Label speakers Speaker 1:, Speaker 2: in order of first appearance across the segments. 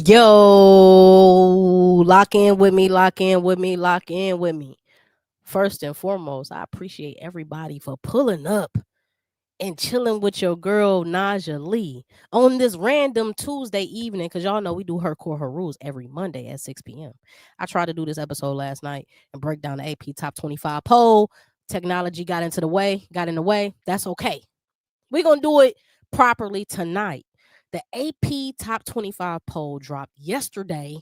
Speaker 1: Yo, lock in with me, lock in with me, lock in with me. First and foremost, I appreciate everybody for pulling up and chilling with your girl Naja Lee on this random Tuesday evening, because y'all know we do her core her rules every Monday at 6 p.m. I tried to do this episode last night and break down the AP top 25 poll. Technology got in the way. That's okay. We're gonna do it properly tonight. The AP Top 25 poll dropped yesterday,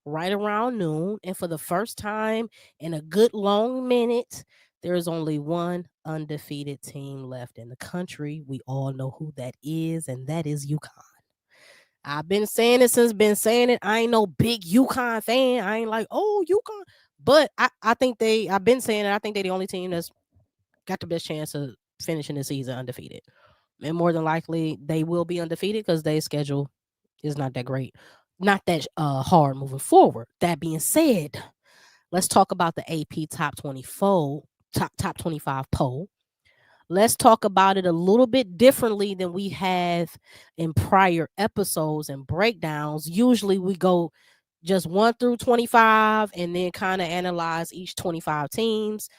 Speaker 1: right around noon. And for the first time in a good long minute, there is only one undefeated team left in the country. We all know who that is, and that is UConn. I've been saying it since been saying it. I ain't no big UConn fan. I ain't like, oh, UConn. But I've been saying it. I think they the only team that's got the best chance of finishing the season undefeated. And more than likely they will be undefeated because their schedule is not that great, not that hard moving forward. That being said, let's talk about the AP top 25 poll. Let's talk about it a little bit differently than we have in prior episodes and breakdowns. Usually we go just 1 through 25 and then kind of analyze each 25 teams.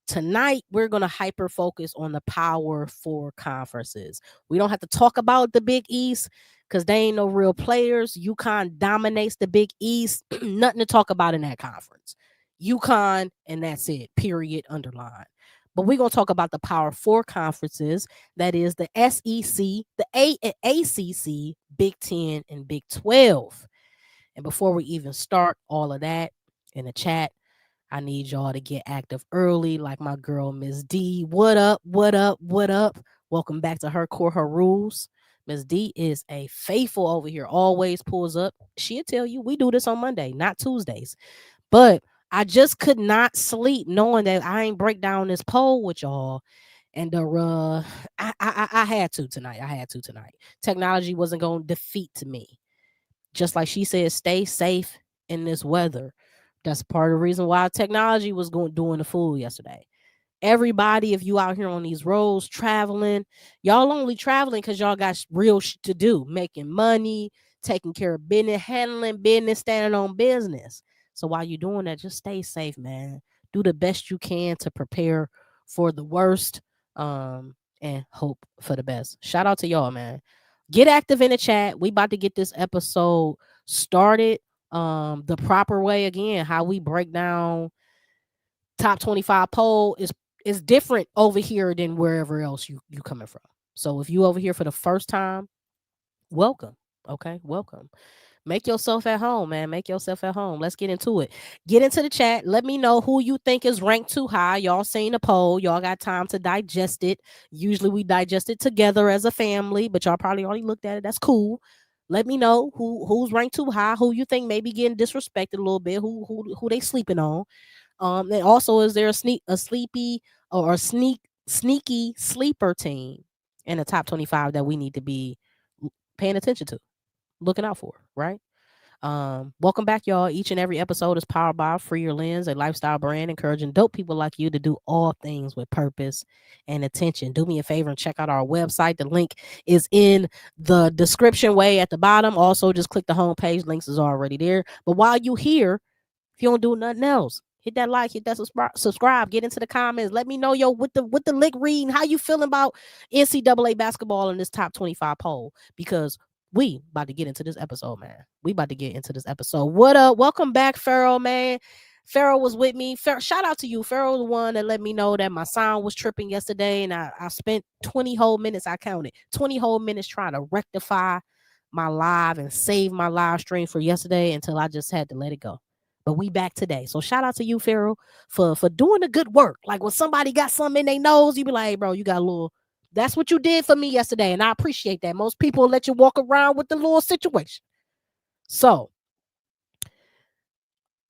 Speaker 1: Tonight we're going to hyper focus on the power four conferences. We don't have to talk about the Big East because they ain't no real players. UConn dominates the Big East. Nothing to talk about in that conference. UConn, and that's it, period, underline. But we're going to talk about the power four conferences. That is the SEC, the ACC, Big 10, and Big 12. And before we even start all of that in the chat, I need y'all to get active early, like my girl, Miss D. What up? What up? What up? Welcome back to Her Core, Her Rules. Miss D is a faithful over here, always pulls up. She'll tell you we do this on Monday, not Tuesdays. But I just could not sleep knowing that I ain't break down this poll with y'all. And I had to tonight. I had to tonight. Technology wasn't going to defeat me. Just like she said, stay safe in this weather. That's part of the reason why technology was doing the fool yesterday. Everybody, if you out here on these roads traveling, y'all only traveling because y'all got real shit to do, making money, taking care of business, handling business, standing on business. So while you're doing that, just stay safe, man. Do the best you can to prepare for the worst, and hope for the best. Shout out to y'all, man. Get active in the chat. We about to get this episode started the proper way. Again, how we break down top 25 poll is different over here than wherever else you coming from. So if you over here for the first time, welcome. Okay, welcome. Make yourself at home, man. Make yourself at home. Let's get into it. Get into the chat. Let me know who you think is ranked too high. Y'all seen the poll. Y'all got time to digest it. Usually we digest it together as a family, but y'all probably already looked at it. That's cool. Let me know who's ranked too high, who you think maybe getting disrespected a little bit, who they sleeping on. And also, is there a sleepy or a sneaky sleeper team in the top 25 that we need to be paying attention to, looking out for, right? Welcome back, y'all. Each and every episode is powered by Free Your Lens, a lifestyle brand encouraging dope people like you to do all things with purpose and attention. Do me a favor and check out our website. The link is in the description way at the bottom. Also, just click the homepage. Links is already there. But while you here, if you don't do nothing else, hit that like, hit that subscribe, get into the comments. Let me know, yo, with the lick reading, how you feeling about NCAA basketball in this top 25 poll, because we about to get into this episode, man. We about to get into this episode. What up? Welcome back, Farrell, man. Farrell was with me. Shout out to you. Farrell, the one that let me know that my sound was tripping yesterday, and I spent 20 whole minutes, I counted, 20 whole minutes trying to rectify my live and save my live stream for yesterday until I just had to let it go. But we back today. So shout out to you, Farrell, for doing the good work. Like when somebody got something in their nose, you be like, hey, bro, you got a little. That's what you did for me yesterday, and I appreciate that. Most people let you walk around with the little situation. So,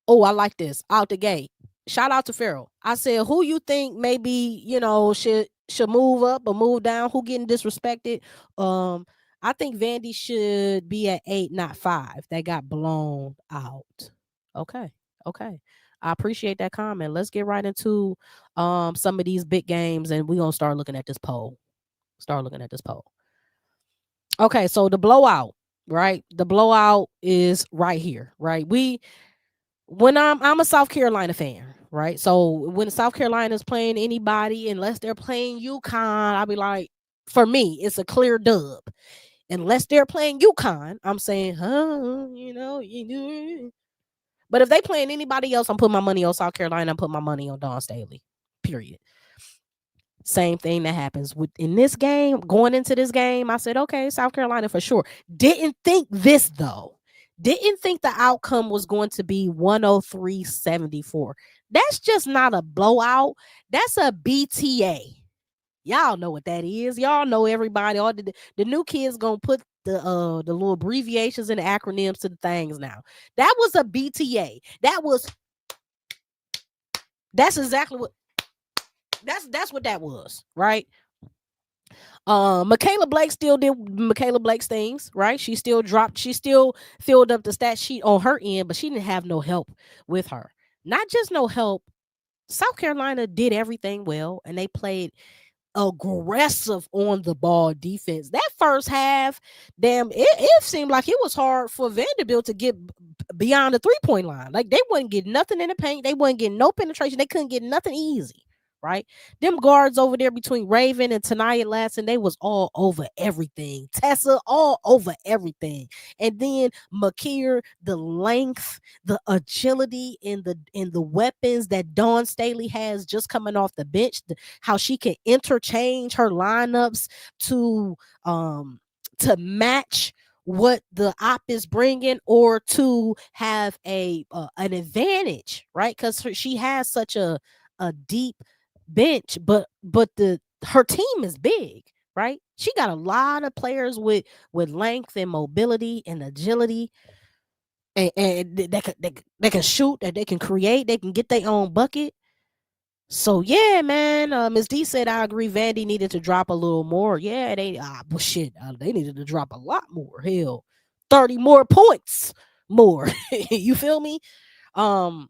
Speaker 1: I like this. Out the gate. Shout out to Farrell. I said, who you think maybe, should move up or move down? Who getting disrespected? I think Vandy should be at 8, not 5. They got blown out. Okay. I appreciate that comment. Let's get right into some of these big games, and we're gonna start looking at this poll. Okay, so the blowout. right? The blowout is right here, right? When I'm a South Carolina fan, right? So when South Carolina is playing anybody, unless they're playing UConn, I'll be like, for me, it's a clear dub. Unless they're playing UConn, I'm saying, but if they playing anybody else, I'm putting my money on South Carolina. I'm putting my money on Dawn Staley. Period. Same thing that happens with in this game. Going into this game, I said, okay, South Carolina for sure. Didn't think this though. Didn't think the outcome was going to be 103-74. That's just not a blowout. That's a BTA. Y'all know what that is. Y'all know everybody. All the new kids gonna put the little abbreviations and the acronyms to the things now. That was a BTA. That's exactly what that's what that was, right? Michaela Blake still did Michaela Blake's things, right? She still filled up the stat sheet on her end, but she didn't have no help with her. Not just no help. South Carolina did everything well, and they played aggressive on the ball defense. That first half, it seemed like it was hard for Vanderbilt to get beyond the 3-point line. Like they wouldn't get nothing in the paint. They wouldn't get no penetration. They couldn't get nothing easy. Right, them guards over there between Raven and Tanaya Latson, they was all over everything. Tessa all over everything, and then Makir, the length, the agility, and the weapons that Dawn Staley has just coming off the bench. How she can interchange her lineups to match what the op is bringing, or to have an advantage, right? Because she has such a deep bench, but her team is big, right? She got a lot of players with length and mobility and agility, and they can shoot, that they can create, they can get their own bucket. So yeah, man. Ms. D said I agree. Vandy needed to drop a little more. Yeah, they they needed to drop a lot more. Hell, 30 more points more. You feel me? Man,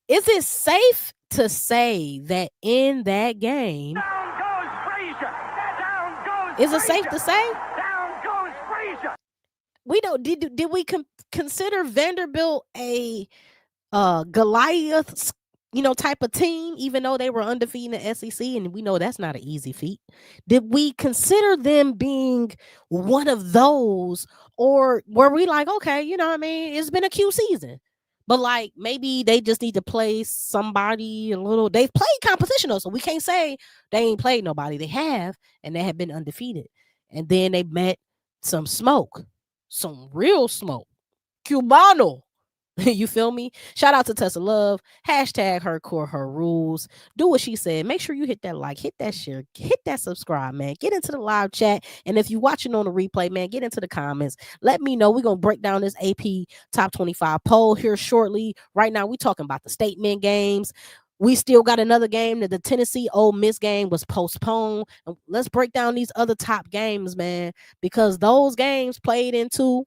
Speaker 1: is it safe to say that in that game? Down goes Frazier. Down goes Is it safe to say? Down goes Frazier. We don't did we consider Vanderbilt a Goliath, type of team, even though they were undefeated in the SEC, and we know that's not an easy feat? Did we consider them being one of those, or were we like, okay, it's been a cute season, but like maybe they just need to play somebody a little? They've played competition though, so we can't say they ain't played nobody. They have, and they have been undefeated, and then they met some smoke, some real smoke, Cubano. You feel me? Shout out to Tessa Love. Hashtag her core, her rules. Do what she said. Make sure you hit that like, hit that share, hit that subscribe, man. Get into the live chat. And if you're watching on the replay, man, get into the comments. Let me know. We're going to break down this AP Top 25 poll here shortly. Right now, we're talking about the statement games. We still got another game that the Tennessee Ole Miss game was postponed. Let's break down these other top games, man, because those games played into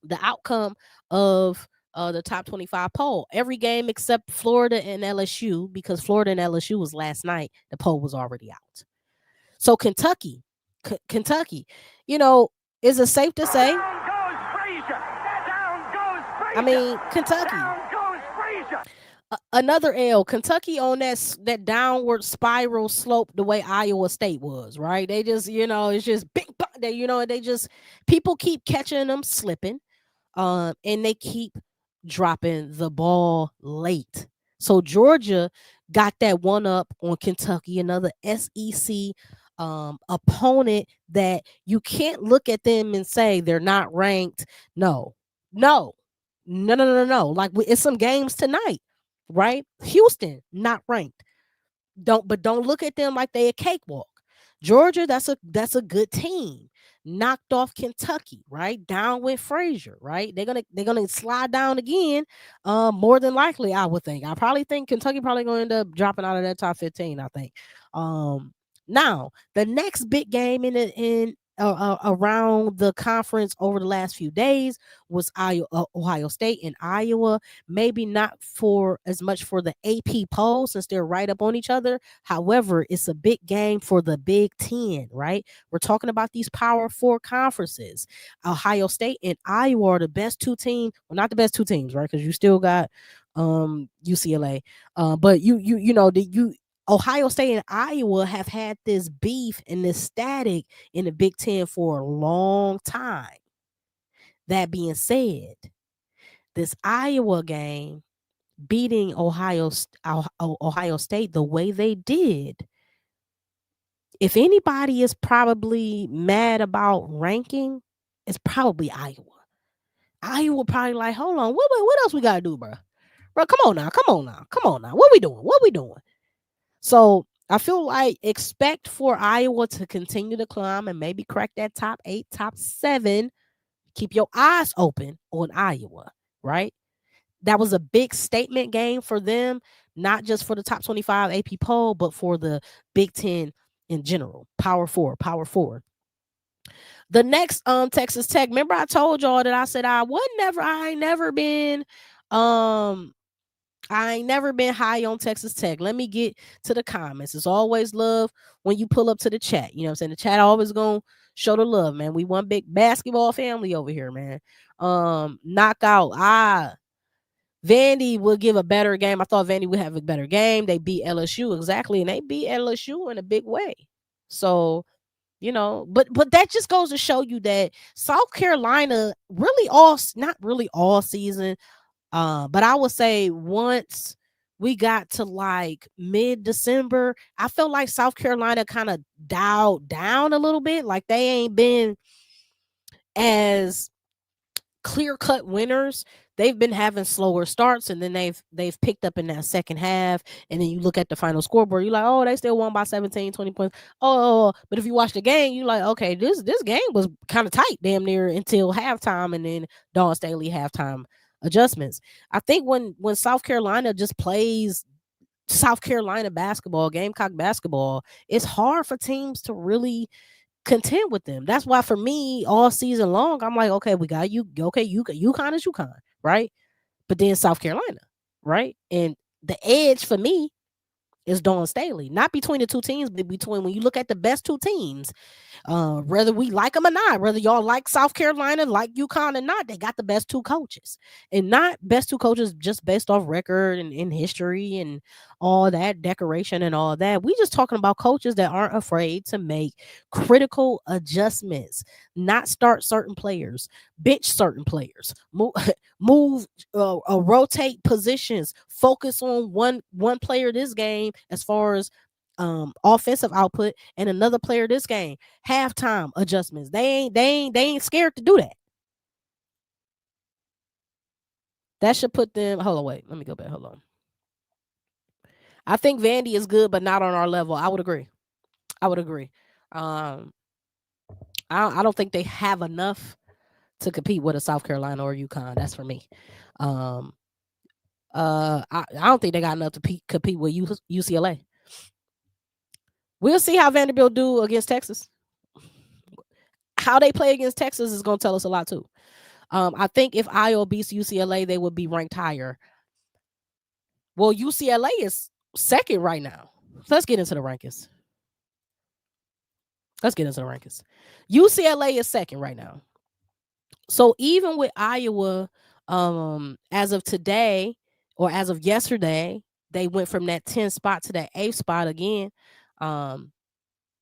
Speaker 1: the outcome of the top 25 poll. Every game except Florida and LSU, because Florida and LSU was last night. The poll was already out. So Kentucky, is it safe to say? I mean, Kentucky. Another L. Kentucky on that downward spiral slope, the way Iowa State was, right? They just, it's just big. They just, people keep catching them slipping, and they keep dropping the ball late. So Georgia got that one up on Kentucky, another SEC opponent that you can't look at them and say they're not ranked. No. Like, it's some games tonight, right? Houston not ranked. Don't look at them like they a cakewalk. Georgia, that's a good team. Knocked off Kentucky, right? Down with Frazier, right? They're gonna slide down again. More than likely, I would think. I probably think Kentucky probably gonna end up dropping out of that top 15. I think. Now the next big game in around the conference over the last few days was Ohio State and Iowa. Maybe not for as much for the AP poll since they're right up on each other. However, it's a big game for the Big Ten, right? We're talking about these Power Four conferences. Ohio State and Iowa are the best two teams. Well, not the best two teams, right? Because you still got UCLA. But you know the you Ohio State and Iowa have had this beef and this static in the Big Ten for a long time. That being said, this Iowa game beating Ohio State the way they did, if anybody is probably mad about ranking, it's probably Iowa. Iowa probably like, hold on, what else we gotta do, bro? Bro, come on now, What we doing? So I feel like expect for Iowa to continue to climb and maybe crack that top 8, top 7. Keep your eyes open on Iowa, right? That was a big statement game for them, not just for the top 25 AP poll, but for the Big Ten in general. Power four, power four. The next Texas Tech. Remember I told y'all that I said I ain't never been high on Texas Tech. Let me get to the comments. It's always love when you pull up to the chat. You know what I'm saying? The chat always gonna show the love, man. We one big basketball family over here, man. Knockout. Vandy will give a better game. I thought Vandy would have a better game. They beat LSU exactly, and they beat LSU in a big way. So, you know, but that just goes to show you that South Carolina not really all season, but I would say once we got to like mid-December, I felt like South Carolina kind of dialed down a little bit. Like they ain't been as clear-cut winners. They've been having slower starts, and then they've picked up in that second half. And then you look at the final scoreboard, you're like, oh, they still won by 17, 20 points. But if you watch the game, you're like, okay, this game was kind of tight, damn near until halftime, and then Dawn Staley halftime adjustments. I think when South Carolina just plays South Carolina basketball, Gamecock basketball, it's hard for teams to really contend with them. That's why for me, all season long, I'm like, okay, we got you. Okay, UConn is UConn, right? But then South Carolina, right? And the edge for me is Dawn Staley, not between the two teams, but between when you look at the best two teams, whether we like them or not, whether y'all like South Carolina, like UConn or not, they got the best two coaches, and not best two coaches just based off record and history and all that decoration and all that. We just talking about coaches that aren't afraid to make critical adjustments, not start certain players, bench certain players, move rotate positions, focus on one player this game as far as offensive output, and another player this game halftime adjustments. They ain't scared to do that. That should put them. Hold on, wait. Let me go back. Hold on. I think Vandy is good, but not on our level. I would agree. I don't think they have enough to compete with a South Carolina or UConn. That's for me. I don't think they got enough to compete with UCLA. We'll see how Vanderbilt do against Texas. How they play against Texas is going to tell us a lot too. I think if Iowa beats UCLA, they would be ranked higher. Well, UCLA is second right now. So let's get into the rankings. UCLA is second right now. So even with Iowa, as of today or as of yesterday, they went from that 10th spot to that 8th spot again.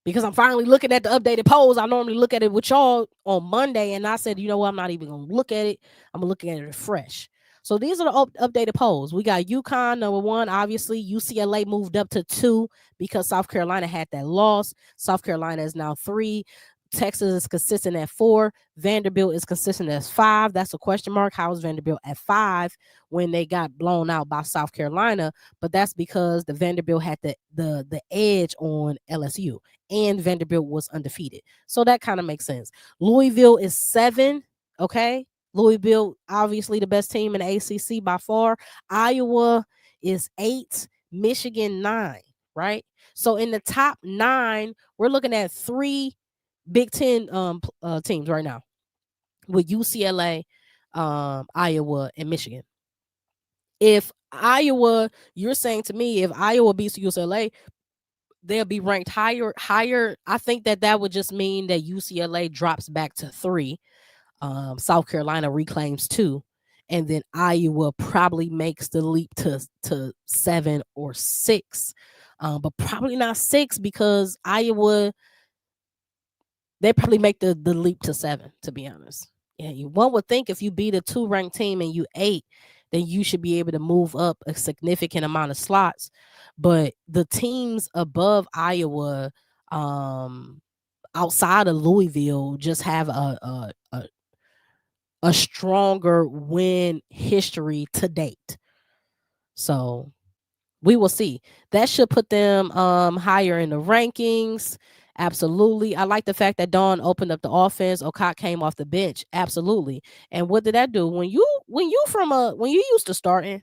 Speaker 1: Because I'm finally looking at the updated polls. I normally look at it with y'all on Monday, and I said, you know what, I'm not even going to look at it. I'm going to look at it fresh. So these are the updated polls. We got UConn number 1, obviously. UCLA moved up to 2 because South Carolina had that loss. South Carolina is now 3. Texas is consistent at 4. Vanderbilt is consistent as 5. That's a question mark. How is Vanderbilt at 5 when they got blown out by South Carolina? But that's because the Vanderbilt had the edge on LSU, and Vanderbilt was undefeated. So that kind of makes sense. Louisville is 7. Okay. Louisville, obviously the best team in the ACC by far. Iowa is 8. Michigan 9. Right. So in the top 9, we're looking at 3 Big Ten teams right now with UCLA, Iowa, and Michigan. If Iowa, you're saying to me, if Iowa beats UCLA, they'll be ranked higher. I think that would just mean that UCLA drops back to 3. South Carolina reclaims 2, and then Iowa probably makes the leap to 7 or 6. But probably not 6, because Iowa, they probably make the leap to 7, to be honest. Yeah, one would think if you beat a 2 ranked team and you 8, then you should be able to move up a significant amount of slots. But the teams above Iowa, um, outside of Louisville, just have a stronger win history to date. So we will see. That should put them higher in the rankings. Absolutely. I like the fact that Dawn opened up the offense. Okak came off the bench. Absolutely. And what did that do? When you used to starting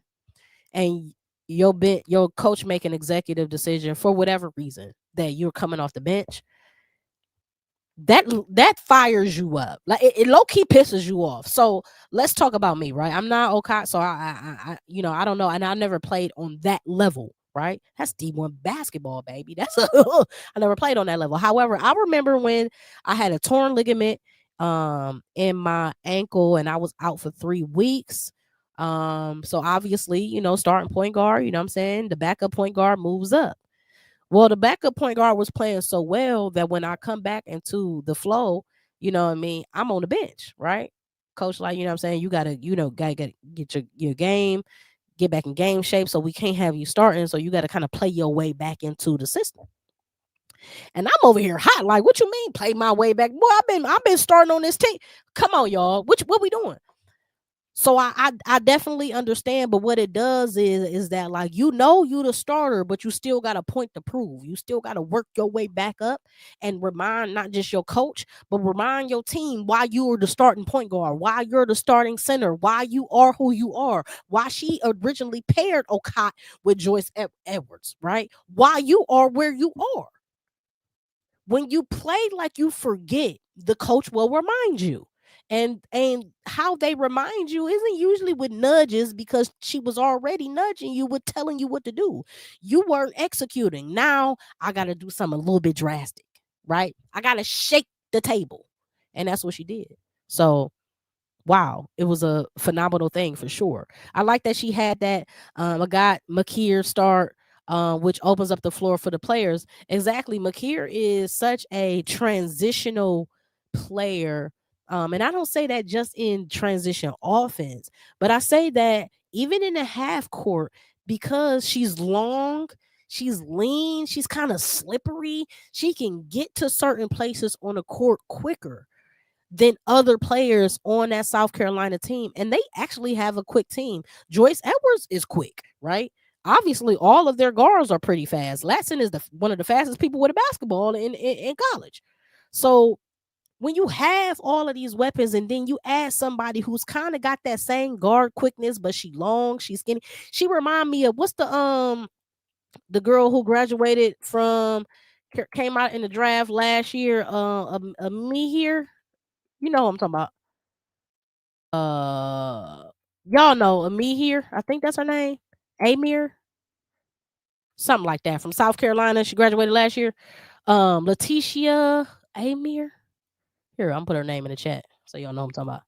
Speaker 1: and your coach make an executive decision for whatever reason that you're coming off the bench, that fires you up. Like it low key pisses you off. So let's talk about me, right? I'm not okay, so I don't know, and I never played on that level, right? That's D1 basketball, baby. That's I never played on that level. However, I remember when I had a torn ligament in my ankle and I was out for 3 weeks. So obviously, starting point guard, you know what I'm saying? The backup point guard moves up. Well, the backup point guard was playing so well that when I come back into the flow, you know what I mean, I'm on the bench, right? Coach, like, you know what I'm saying, you gotta get your game, get back in game shape. So we can't have you starting. So you gotta kind of play your way back into the system. And I'm over here hot. Like, what you mean play my way back? Boy, I've been starting on this team. Come on, y'all. What we doing? So I definitely understand, but what it does is that, like, you the starter, but you still got a point to prove. You still got to work your way back up and remind not just your coach, but remind your team why you are the starting point guard, why you're the starting center, why you are who you are, why she originally paired Okot with Joyce Edwards, right? Why you are where you are. When you play like you forget, the coach will remind you. And how they remind you isn't usually with nudges, because she was already nudging you with telling you what to do. You weren't executing. Now I got to do something a little bit drastic, right? I got to shake the table. And that's what she did. So wow, it was a phenomenal thing for sure. I like that she had that. I got Makir start, which opens up the floor for the players. Exactly, Makir is such a transitional player, and I don't say that just in transition offense, but I say that even in the half court, because she's long. She's lean. She's kind of slippery. She can get to certain places on the court quicker than other players on that South Carolina team. And they actually have a quick team. Joyce Edwards is quick, right? Obviously, all of their guards are pretty fast. Latson is one of the fastest people with a basketball in college. So when you have all of these weapons and then you add somebody who's kind of got that same guard quickness, but she long, she's skinny. She remind me of what's the girl who graduated from came out in the draft last year, me here. You know who I'm talking about. Y'all know me here. I think that's her name. Amir, something like that, from South Carolina. She graduated last year. Letitia Amir. Here, I'm put her name in the chat so y'all know what I'm talking about.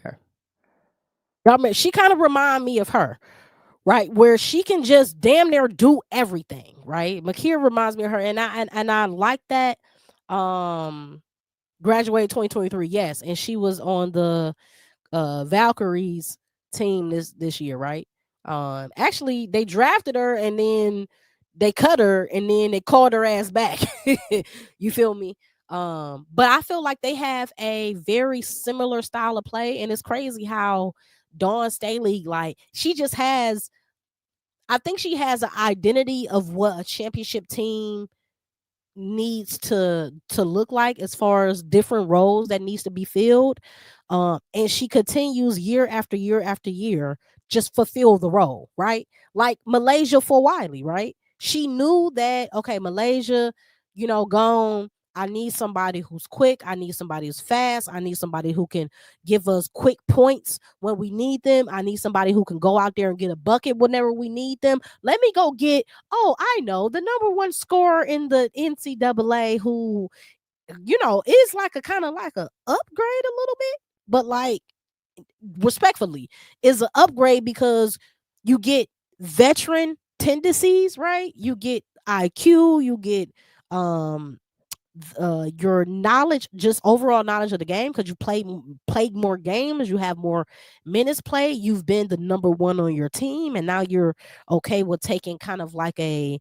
Speaker 1: Her. Y'all, she kind of remind me of her, right? Where she can just damn near do everything, right? Makir reminds me of her, and I like that. Graduated 2023, yes, and she was on the Valkyries team this year, right? Actually, they drafted her and then they cut her and then they called her ass back. You feel me? But I feel like they have a very similar style of play, and it's crazy how Dawn Staley, like, she just has. I think she has an identity of what a championship team needs to look like, as far as different roles that needs to be filled, and she continues year after year after year just fulfill the role, right? Like Malaysia for Wiley, right? She knew that, okay, Malaysia, gone. I need somebody who's quick. I need somebody who's fast. I need somebody who can give us quick points when we need them. I need somebody who can go out there and get a bucket whenever we need them. Let me go get, oh, I know, the number one scorer in the NCAA who, is like a kind of like a upgrade a little bit, but like respectfully is an upgrade because you get veteran tendencies, right? You get IQ, you get um your knowledge, just overall knowledge of the game, because you played more games, you have more minutes played, you've been the number one on your team, and now you're okay with taking kind of like a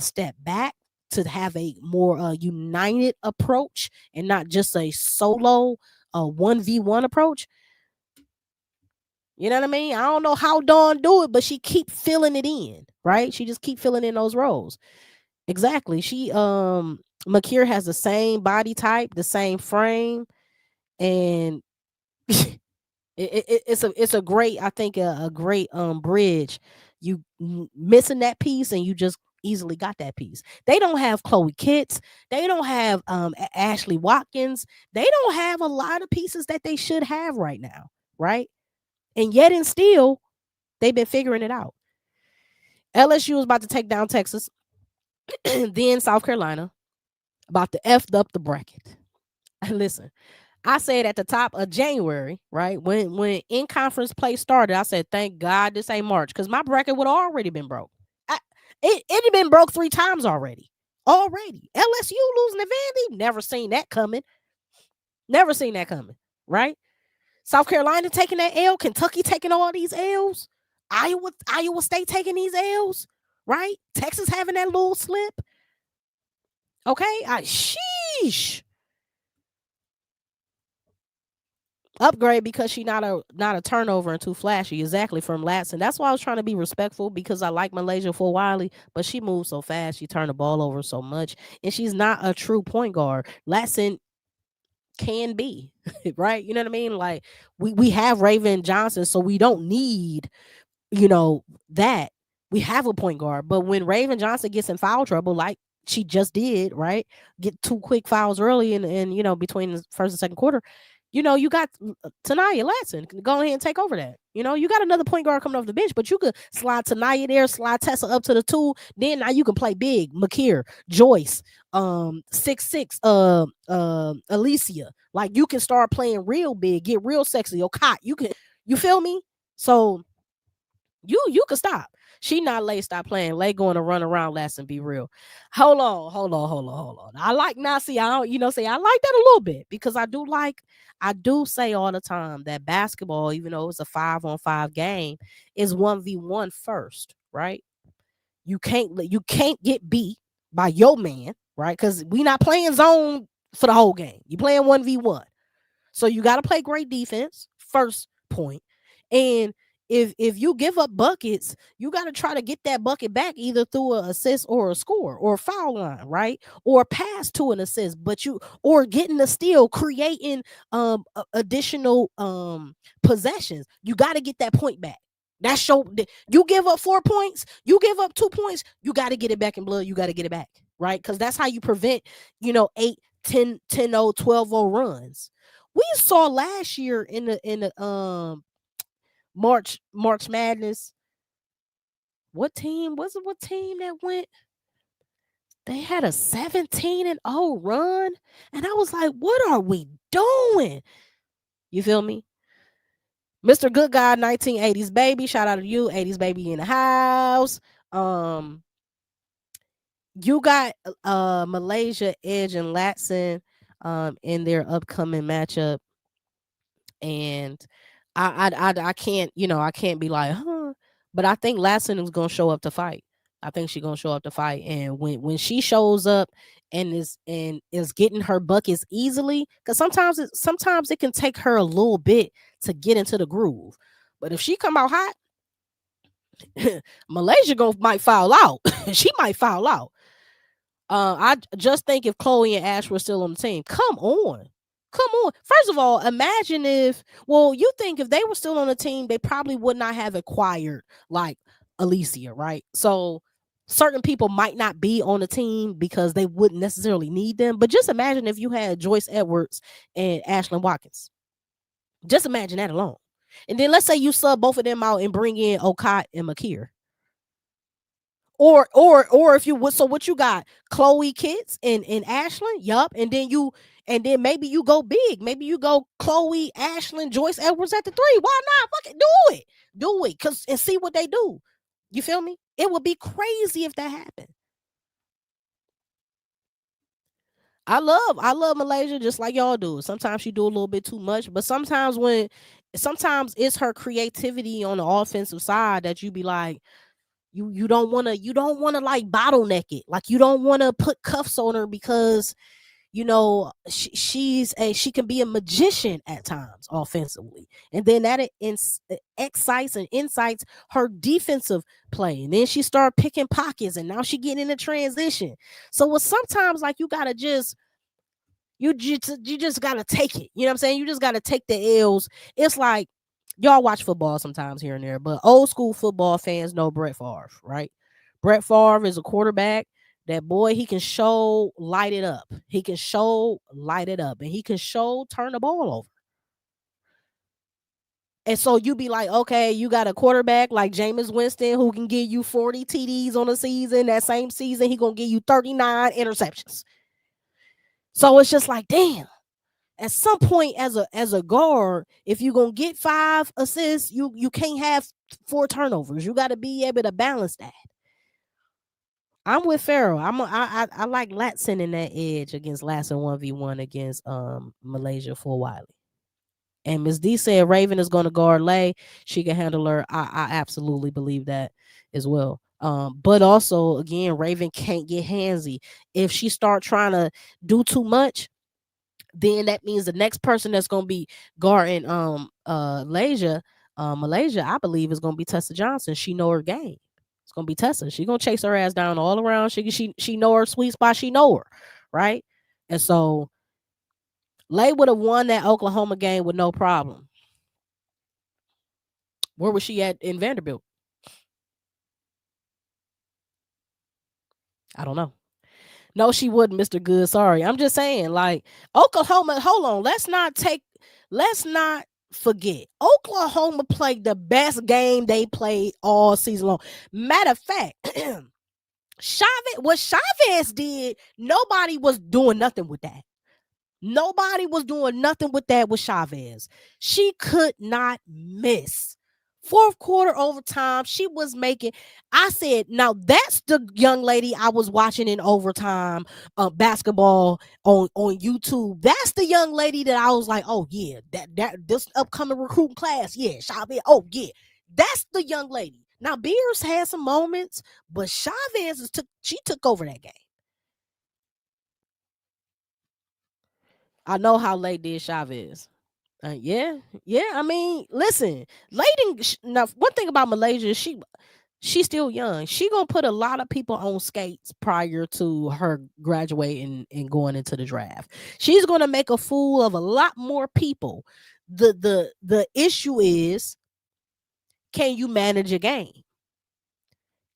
Speaker 1: step back to have a more united approach and not just a solo 1v1 approach. You know what I mean? I don't know how Dawn do it, but she keep filling it in, right? She just keep filling in those roles. Exactly. She Makir has the same body type, the same frame, and it's a great, I think, a great bridge. You missing that piece, and you just easily got that piece. They don't have Chloe Kitts. They don't have Ashley Watkins. They don't have a lot of pieces that they should have right now, right? And yet and still, they've been figuring it out. LSU is about to take down Texas, then South Carolina, about to F up the bracket. Listen, I said at the top of January, right, when in conference play started, I said, thank God this ain't March, because my bracket would have already been broke. It had been broke 3 times already. LSU losing to Vandy, never seen that coming. Never seen that coming, right? South Carolina taking that L, Kentucky taking all these L's, Iowa State taking these L's, right? Texas having that little slip. Okay, sheesh. Upgrade because she not a turnover and too flashy. Exactly, from Latson. That's why I was trying to be respectful, because I like Malaysia for Wiley, but she moves so fast, she turned the ball over so much, and she's not a true point guard. Latson can be, right? You know what I mean? Like we have Raven Johnson, so we don't need, that. We have a point guard, but when Raven Johnson gets in foul trouble, like she just did, right? Get 2 quick fouls early and between the first and second quarter, you got Tanaya Latson. Go ahead and take over that. You got another point guard coming off the bench, but you could slide Tanaya there, slide Tessa up to the 2. Then now you can play big. Makir, Joyce, 6'6", Alicia. Like you can start playing real big, get real sexy. Okat, you feel me? So you could stop. She not late. Stop playing. Late going to run around last and be real. Hold on. I like Nasi. I don't, say I like that a little bit, because I do say all the time that basketball, even though it's a 5-on-5 game, is 1v1 first, right? You can't get beat by your man, right? Because we not playing zone for the whole game. You playing 1v1. So you got to play great defense, first point. And if you give up buckets, you got to try to get that bucket back either through an assist or a score or a foul line, right? Or a pass to an assist, or getting a steal, creating additional possessions. You got to get that point back. That's you give up 4 points, you give up 2 points, you got to get it back in blood. You got to get it back, right? Because that's how you prevent 8, 10, 10-0, 12-0 runs. We saw last year in the March Madness. What team was it? What team that went? They had a 17-0 run, and I was like, "What are we doing?" You feel me? Mr. Good Guy, 1980s baby. Shout out to you, 80s baby in the house. You got Malaysia, Edge, and Latson in their upcoming matchup. And I can't, I can't be like, but I think Latson is gonna show up to fight. I think she's gonna show up to fight, and when she shows up and is getting her buckets easily, because sometimes it can take her a little bit to get into the groove. But if she come out hot, Malaysia might foul out. She might foul out. I just think if Chloe and Ash were still on the team, come on. First of all, imagine you think if they were still on the team, they probably would not have acquired like Alicia, right? So Certain people might not be on the team because they wouldn't necessarily need them. But just imagine if you had Joyce Edwards and Ashlyn Watkins. Just imagine that alone. And then let's say you sub both of them out and bring in Okot and Makir. Or if you would, so what you got? Chloe Kitts and Ashlyn, yup. And then maybe you go big. Maybe you go Chloe, Ashlyn, Joyce Edwards at the 3. Why not? Fucking do it, cause and see what they do. You feel me? It would be crazy if that happened. I love Malaysia just like y'all do. Sometimes she do a little bit too much, but sometimes it's her creativity on the offensive side that you be like, you don't want to like bottleneck it. Like you don't want to put cuffs on her because she can be a magician at times offensively, and then that excites and incites her defensive play, and then she start picking pockets, and now she getting in a transition. So it's sometimes like you gotta just you just gotta take it. You know what I'm saying? You just gotta take the L's. It's like y'all watch football sometimes here and there, but old school football fans know Brett Favre, right? Brett Favre is a quarterback. That boy, he can show light it up. He can show light it up, and he can show turn the ball over. And so you be like, okay, you got a quarterback like Jameis Winston who can give you 40 TDs on a season. That same season, he gonna give you 39 interceptions. So it's just like, damn. At some point, as a guard, if you're gonna get 5 assists, you can't have 4 turnovers. You got to be able to balance that. I'm with Farrell. I like Latson in that edge against Latson 1v1 against Malaysia for Wiley. And Ms. D said Raven is going to guard Lay. She can handle her. I absolutely believe that as well. But also, again, Raven can't get handsy. If she start trying to do too much, then that means the next person that's going to be guarding Malaysia, I believe, is going to be Tessa Johnson. She know her game. It's going to be Tessa. She going to chase her ass down all around. She know her sweet spot. She know her, right? And so Lay would have won that Oklahoma game with no problem. Where was she at in Vanderbilt? I don't know. No, she wouldn't, Mr. Good. Sorry. I'm just saying, like, Oklahoma, hold on. Let's not forget. Oklahoma played the best game they played all season long. Matter of fact, what Chavez did, nobody was doing nothing with that. Nobody was doing nothing with that with Chavez. She could not miss. Fourth quarter overtime, she was making. I said, now that's the young lady I was watching in overtime basketball on YouTube. That's the young lady that I was like, oh yeah, that this upcoming recruiting class, yeah, Chavez. Oh yeah, that's the young lady. Now Beers had some moments, but Chavez took over that game. I know how late did Chavez. Yeah. I mean, listen, Layden. Now, one thing about Malaysia, she's still young. She gonna put a lot of people on skates prior to her graduating and going into the draft. She's gonna make a fool of a lot more people. The issue is, can you manage a game?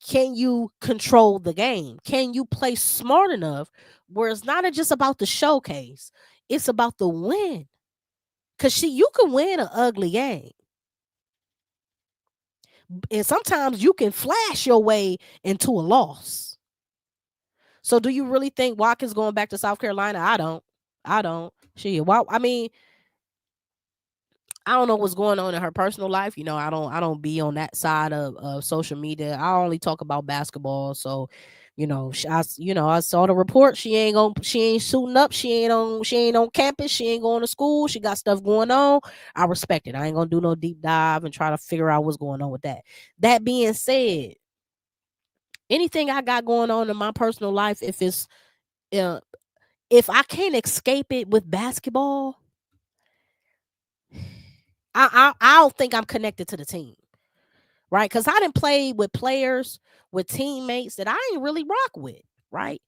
Speaker 1: Can you control the game? Can you play smart enough where it's not just about the showcase, it's about the win? Because you can win an ugly game. And sometimes you can flash your way into a loss. So do you really think Watkins going back to South Carolina? I don't. I mean, I don't know what's going on in her personal life. I don't be on that side of social media. I only talk about basketball. So, I saw the report. She ain't suiting up. She ain't on campus. She ain't going to school. She got stuff going on. I respect it. I ain't gonna do no deep dive and try to figure out what's going on with that. That being said, anything I got going on in my personal life, if I can't escape it with basketball, I don't think I'm connected to the team, right? Because I didn't play with players, with teammates that I ain't really rock with, right?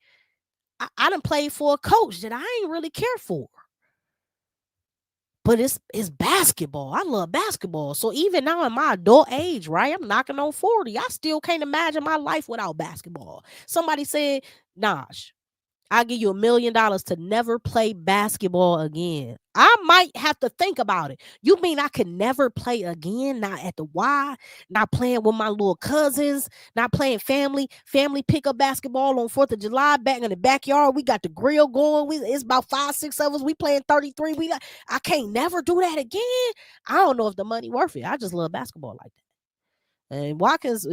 Speaker 1: I didn't play for a coach that I ain't really care for. but it's basketball. I love basketball. So even now in my adult age, right? I'm knocking on 40. I still can't imagine my life without basketball. Somebody said, Naj, I'll give you $1 million to never play basketball again. I might have to think about it. You mean I could never play again? Not at the Y, not playing with my little cousins, not playing family pickup basketball on 4th of July back in the backyard. We got the grill going. It's about 5, 6 of us. We playing 33. I can't never do that again. I don't know if the money worth it. I just love basketball like that. And Watkins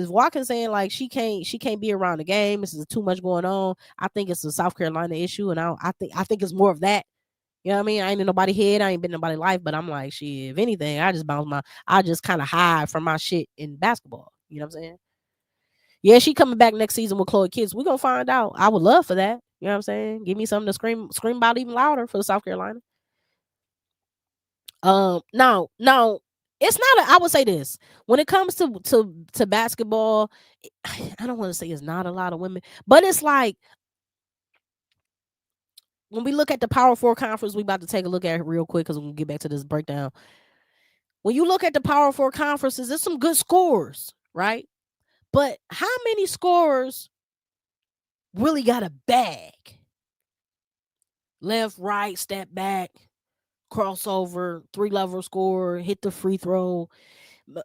Speaker 1: saying like she can't be around the game. This is too much going on. I think it's a South Carolina issue, and I think it's more of that. You know what I mean? I ain't in nobody's head. I ain't been in nobody's life, but I'm like, shit. If anything, I just kind of hide from my shit in basketball. You know what I'm saying? Yeah, she coming back next season with Chloe Kids. We gonna find out. I would love for that. You know what I'm saying? Give me something to scream about even louder for the South Carolina. No, it's not. I would say this when it comes to basketball. I don't want to say it's not a lot of women, but it's like when we look at the Power Four conference, we about to take a look at it real quick because we're gonna get back to this breakdown. When you look at the Power Four conferences, there's some good scores, right? But how many scorers really got a bag? Left, right, step back, crossover, 3-level score, hit the free throw.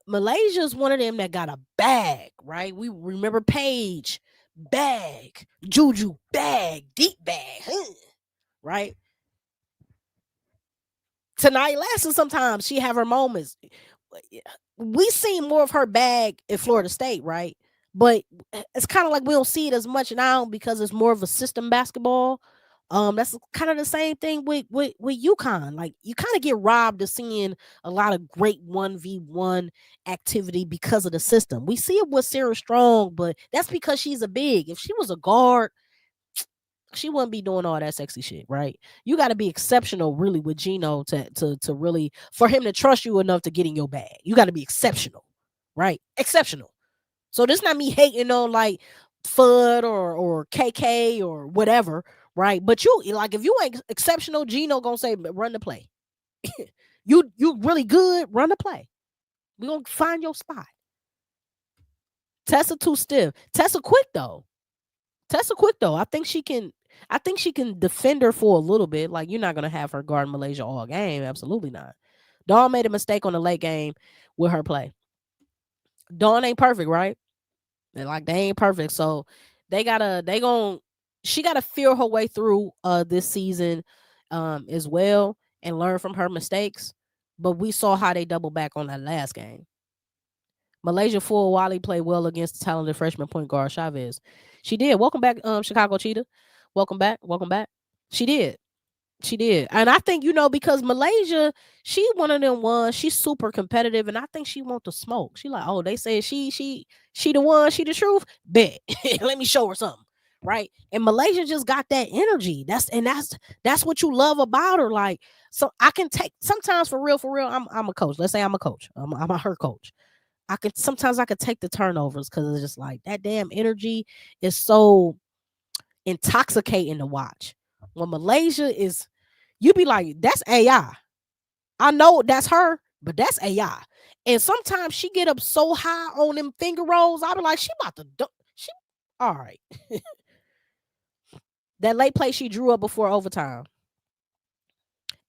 Speaker 1: Malaysia's one of them that got a bag, right? We remember Paige, bag, Juju, bag, deep bag, right? Tonight Lassie, sometimes she have her moments. We see more of her bag at Florida State, right? But it's kind of like we don't see it as much now because it's more of a system basketball. That's kind of the same thing with UConn. Like you kind of get robbed of seeing a lot of great 1v1 activity because of the system. We see it with Sarah Strong, but that's because she's a big. If she was a guard, she wouldn't be doing all that sexy shit, right? You got to be exceptional, really, with Gino to really for him to trust you enough to get in your bag. You got to be exceptional, right? Exceptional. So this not me hating on like Fudd or KK or whatever, right? But you like if you ain't exceptional, Gino gonna say run the play. you really good, run the play. We gonna find your spot. Tessa too stiff. Tessa quick though. I think she can defend her for a little bit. Like you're not gonna have her guard Malaysia all game. Absolutely not. Dawn made a mistake on the late game with her play. Dawn ain't perfect, right? They ain't perfect. So she gotta feel her way through this season as well and learn from her mistakes. But we saw how they double back on that last game. Malaysia full Wally played well against the talented freshman point guard Chavez. She did. Welcome back, Chicago Cheetah. Welcome back. Welcome back. She did. She did. And I think, because Malaysia, she one of them ones, she's super competitive, and I think she want the smoke. She like, oh, they say she the one, she the truth. Bet. Let me show her something. Right. And Malaysia just got that energy. That's what you love about her. Like, so I can take sometimes for real, I'm a coach. Let's say I'm a coach. I'm a her coach. I could take the turnovers because it's just like that damn energy is so intoxicating to watch. When Malaysia is, you be like, that's AI. I know that's her, but that's AI. And sometimes she get up so high on them finger rolls, I be like, she about to do. She all right. That late play she drew up before overtime.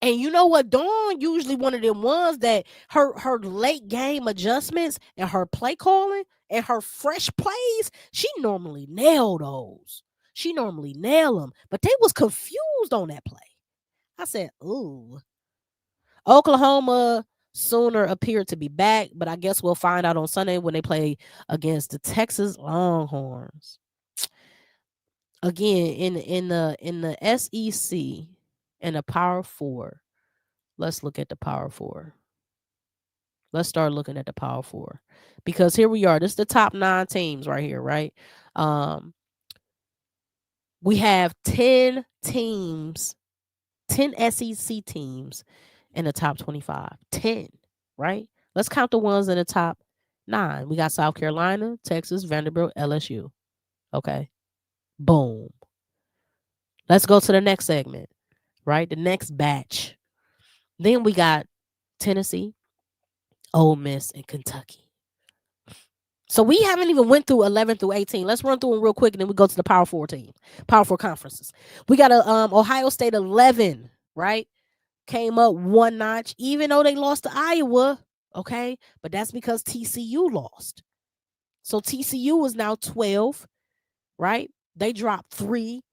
Speaker 1: And you know what? Dawn usually one of them ones that her late game adjustments and her play calling and her fresh plays, she normally nail those. She normally nail them, but they was confused on that play. I said, ooh. Oklahoma Sooner appeared to be back, but I guess we'll find out on Sunday when they play against the Texas Longhorns. Again, in the SEC and the Power 4. Let's look at the Power 4. Let's start looking at the Power 4. Because here we are. This is the top 9 teams right here, right? We have 10 teams, 10 SEC teams in the top 25. 10, right? Let's count the ones in the top 9. We got South Carolina, Texas, Vanderbilt, LSU. Okay. Boom. Let's go to the next segment, right? The next batch. Then we got Tennessee, Ole Miss, and Kentucky. So we haven't even went through 11 through 18. Let's run through them real quick, and then we go to the Power 4 team, Power 4 conferences. We got a Ohio State 11, right? Came up one notch, even though they lost to Iowa. Okay, but that's because TCU lost. So TCU is now 12, right? They dropped 3.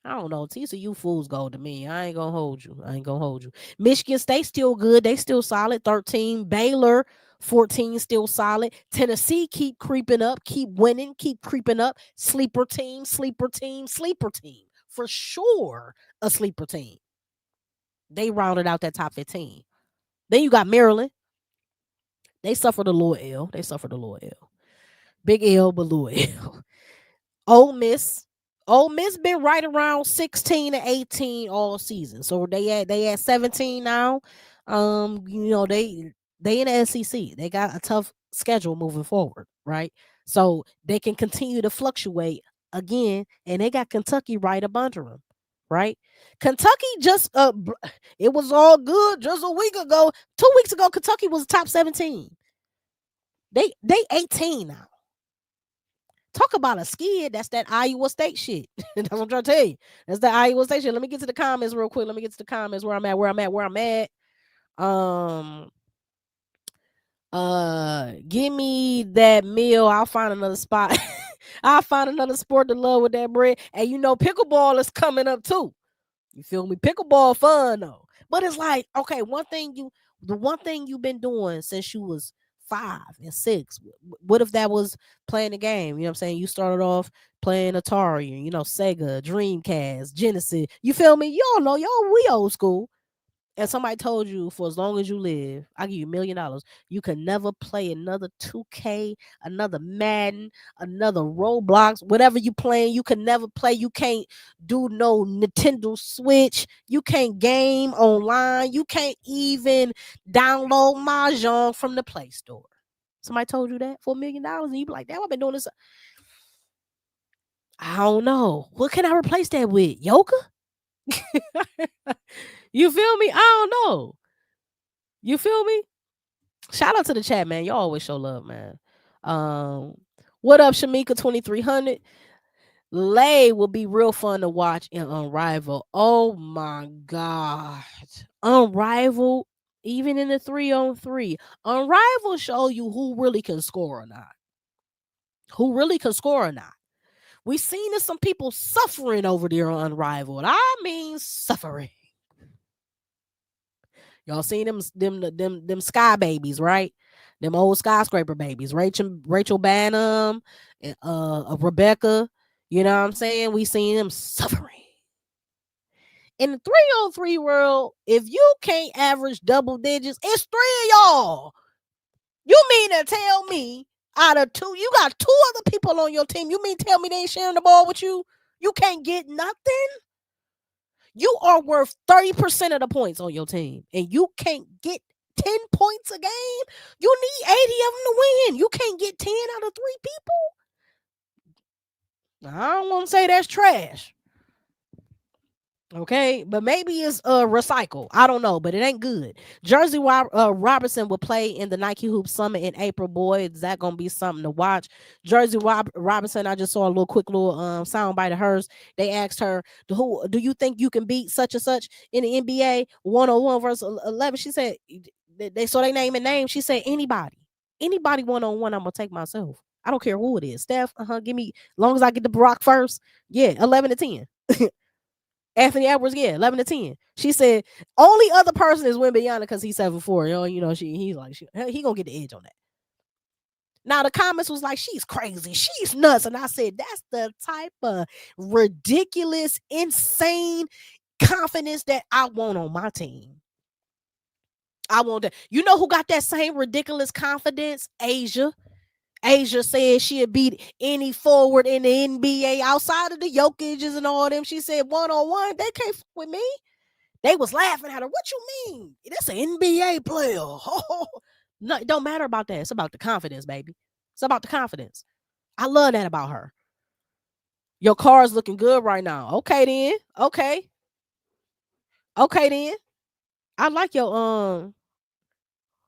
Speaker 1: I don't know. TCU fools gold to me. I ain't gonna hold you. Michigan State still good. They still solid. 13. Baylor 14 still solid. Tennessee keep creeping up, keep winning, keep creeping up. Sleeper team. For sure, a sleeper team. They rounded out that top 15. Then you got Maryland. They suffered a little L. Big L, but little L. Ole Miss. Ole Miss been right around 16 to 18 all season. So they at 17 now. They in the SEC. They got a tough schedule moving forward, right? So they can continue to fluctuate again, and they got Kentucky right up under them, right? Kentucky just it was all good just a week ago. 2 weeks ago, Kentucky was top 17. They 18 now. Talk about a skid. That's that Iowa State shit. That's what I'm trying to tell you. That's the Iowa State shit. Let me get to the comments real quick. Where I'm at. Give me that meal. I'll find another spot. I'll find another sport to love with that bread. And pickleball is coming up too. You feel me? Pickleball fun though. But it's like, okay, the one thing you've been doing since you was 5 and 6. What if that was playing the game? You know what I'm saying? You started off playing Atari, Sega, Dreamcast, Genesis. You feel me? Y'all know, we old school. And somebody told you for as long as you live, I'll give you $1 million. You can never play another 2K, another Madden, another Roblox, whatever you playing. You can never play. You can't do no Nintendo Switch. You can't game online. You can't even download Mahjong from the Play Store. Somebody told you that for $1 million, and you be like, damn, I've been doing this. I don't know. What can I replace that with? Yoga? You feel me? I don't know. You feel me? Shout out to the chat, man. Y'all always show love, man. What up, Shamika 2300? Lay will be real fun to watch in Unrivaled. Oh my god. Unrivaled, even in the 3-on-3. Unrivaled show you who really can score or not. We seen some people suffering over there on Unrivaled. I mean suffering. Y'all seen them sky babies, right? Them old skyscraper babies. Rachel Bannum and Rebecca. You know what I'm saying? We seen them suffering. In the 3-on-3 world, if you can't average double digits, it's 3 of y'all. You mean to tell me out of 2, you got 2 other people on your team. You mean tell me they ain't sharing the ball with you? You can't get nothing? You are worth 30% of the points on your team, and you can't get 10 points a game. You need 80 of them to win. You can't get 10 out of 3 people. I don't want to say that's trash. Okay, but maybe it's recycle. I don't know, but it ain't good. Jersey Robertson will play in the Nike Hoop Summit in April. Boy, is that gonna be something to watch? Jersey Robinson, I just saw a quick little sound bite of hers. They asked her, "Who do you think you can beat such and such in the NBA 1-on-1 versus 11?" She said, "They saw they name and name." She said, "Anybody 1-on-1, I'm gonna take myself. I don't care who it is. Steph, give me, long as I get the Brock first. Yeah, 11-10." Anthony Edwards, yeah, 11-10. She said only other person is Wembanyama because he's 7'4". He's like, he gonna get the edge on that. Now the comments was like, she's crazy, she's nuts, and I said that's the type of ridiculous, insane confidence that I want on my team. I want that. You know who got that same ridiculous confidence? Asia. Asia said she'd beat any forward in the NBA outside of the Jokic's and all them. She said 1-on-1, they can't fuck with me. They was laughing at her. What you mean? That's an NBA player. No, it don't matter about that. It's about the confidence, baby. It's about the confidence. I love that about her. Your car's looking good right now. Okay then. Okay then. I like your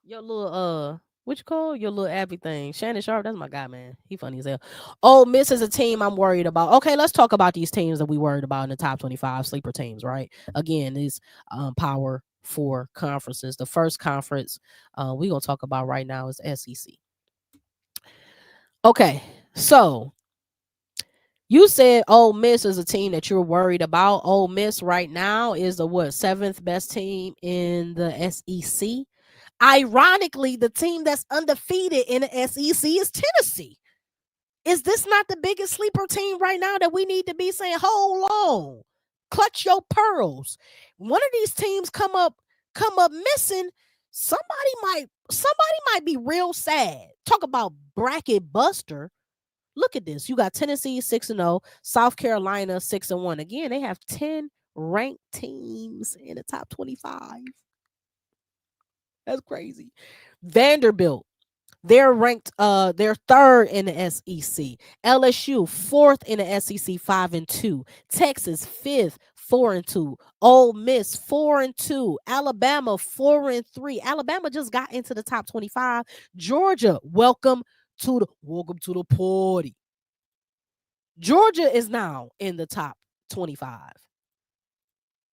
Speaker 1: little what you call your little everything. Shannon Sharp, that's my guy, man. He funny as hell. Ole Miss is a team I'm worried about. Okay, let's talk about these teams that we worried about in the top 25 sleeper teams, right? Again, these power four conferences. The first conference we gonna talk about right now is SEC. Okay, so you said Ole Miss is a team that you're worried about. Ole Miss right now is the what seventh best team in the SEC. Ironically, the team that's undefeated in the SEC is Tennessee. Is this not the biggest sleeper team right now that we need to be saying, hold on, clutch your pearls? One of these teams come up missing. Somebody might be real sad. Talk about bracket buster. Look at this. You got Tennessee 6-0, South Carolina 6-1. Again, they have 10 ranked teams in the top 25. That's crazy. Vanderbilt, they're ranked they're third in the SEC. LSU fourth in the SEC 5-2. Texas fifth 4-2. Ole Miss 4-2. Alabama 4-3. Alabama just got into the top 25. Georgia, welcome to the party. Georgia is now in the top 25.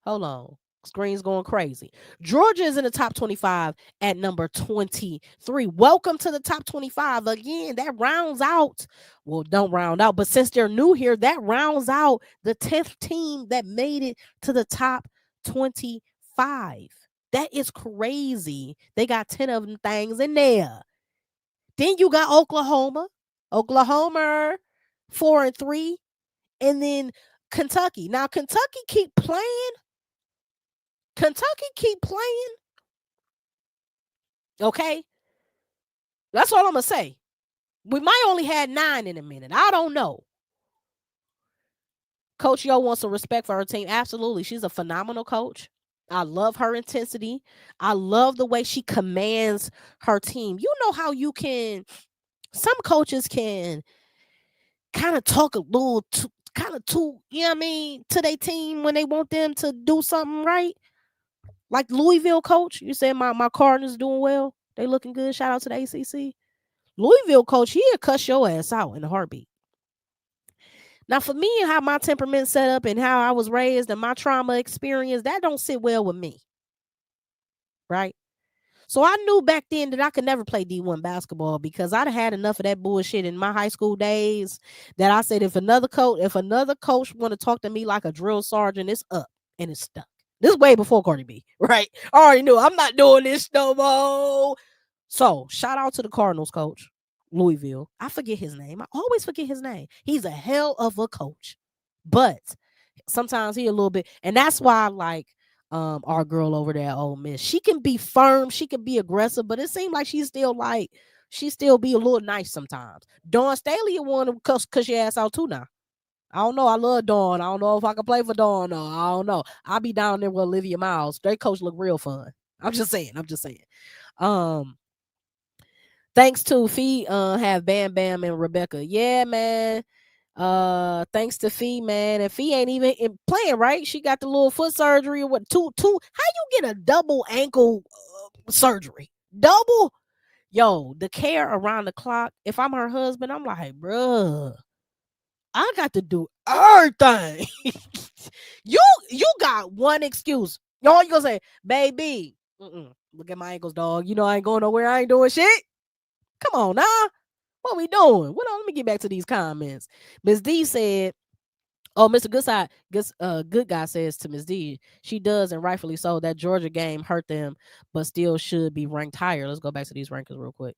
Speaker 1: Hold on. Screen's going crazy. Georgia is in the top 25 at number 23. Welcome to the top 25. Again, that rounds out. Well, don't round out, but since they're new here, that rounds out the 10th team that made it to the top 25. That is crazy. They got 10 of them things in there. Then you got Oklahoma. Oklahoma 4-3. And then Kentucky. Now, Kentucky keep playing. Okay? That's all I'm going to say. We might only had 9 in a minute. I don't know. Coach Yo wants some respect for her team. Absolutely. She's a phenomenal coach. I love her intensity. I love the way she commands her team. You know how you can, some coaches can kind of talk a little too, you know what I mean, to their team when they want them to do something right. Like Louisville coach, you said my Cardinals doing well. They looking good. Shout out to the ACC. Louisville coach, he'll cuss your ass out in a heartbeat. Now, for me and how my temperament set up and how I was raised and my trauma experience, that don't sit well with me. Right? So I knew back then that I could never play D1 basketball because I'd had enough of that bullshit in my high school days that I said if another coach want to talk to me like a drill sergeant, it's up and it's stuck. This is way before Cardi B, right? I already knew I'm not doing this no more. So shout out to the Cardinals coach, Louisville. I forget his name. I always forget his name. He's a hell of a coach, but sometimes he a little bit, and that's why I like our girl over there at Ole Miss. She can be firm, she can be aggressive, but it seems like she still be a little nice sometimes. Dawn Staley want to cuss your ass out too now. I don't know. I love Dawn. I don't know if I can play for Dawn though. I don't know. I'll be down there with Olivia Miles. Their coach look real fun. I'm just saying. Thanks to Fee, have Bam Bam and Rebecca. Yeah, man. Thanks to Fee, man. And Fee ain't even playing, right? She got the little foot surgery or what? Two. How you get a double ankle surgery? Double? Yo, the care around the clock. If I'm her husband, I'm like, bruh, I got to do everything. you got one excuse. Y'all, you gonna say, baby, look at my ankles, dog. You know I ain't going nowhere. I ain't doing shit. Come on now. What we doing? Let me get back to these comments. Ms. D said, oh, Mr. Good guy says to Ms. D, she does, and rightfully so. That Georgia game hurt them, but still should be ranked higher. Let's go back to these rankings real quick.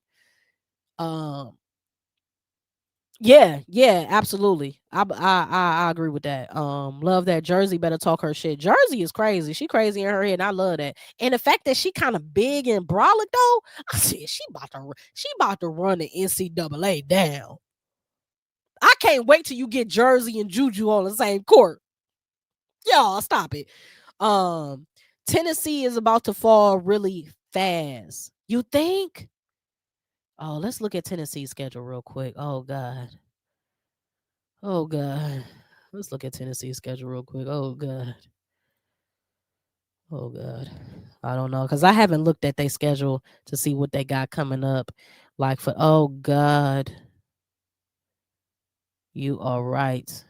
Speaker 1: Yeah, absolutely. I agree with that. Love that Jersey better talk her shit. Jersey is crazy. She crazy in her head, and I love that. And the fact that she kind of big and brolic though, I said she about to run the NCAA down. I can't wait till you get Jersey and Juju on the same court. Y'all, stop it. Tennessee is about to fall really fast. You think? Oh, let's look at Tennessee's schedule real quick. Oh God. Let's look at Tennessee's schedule real quick. Oh God. I don't know because I haven't looked at their schedule to see what they got coming up. Like for oh God, you are right.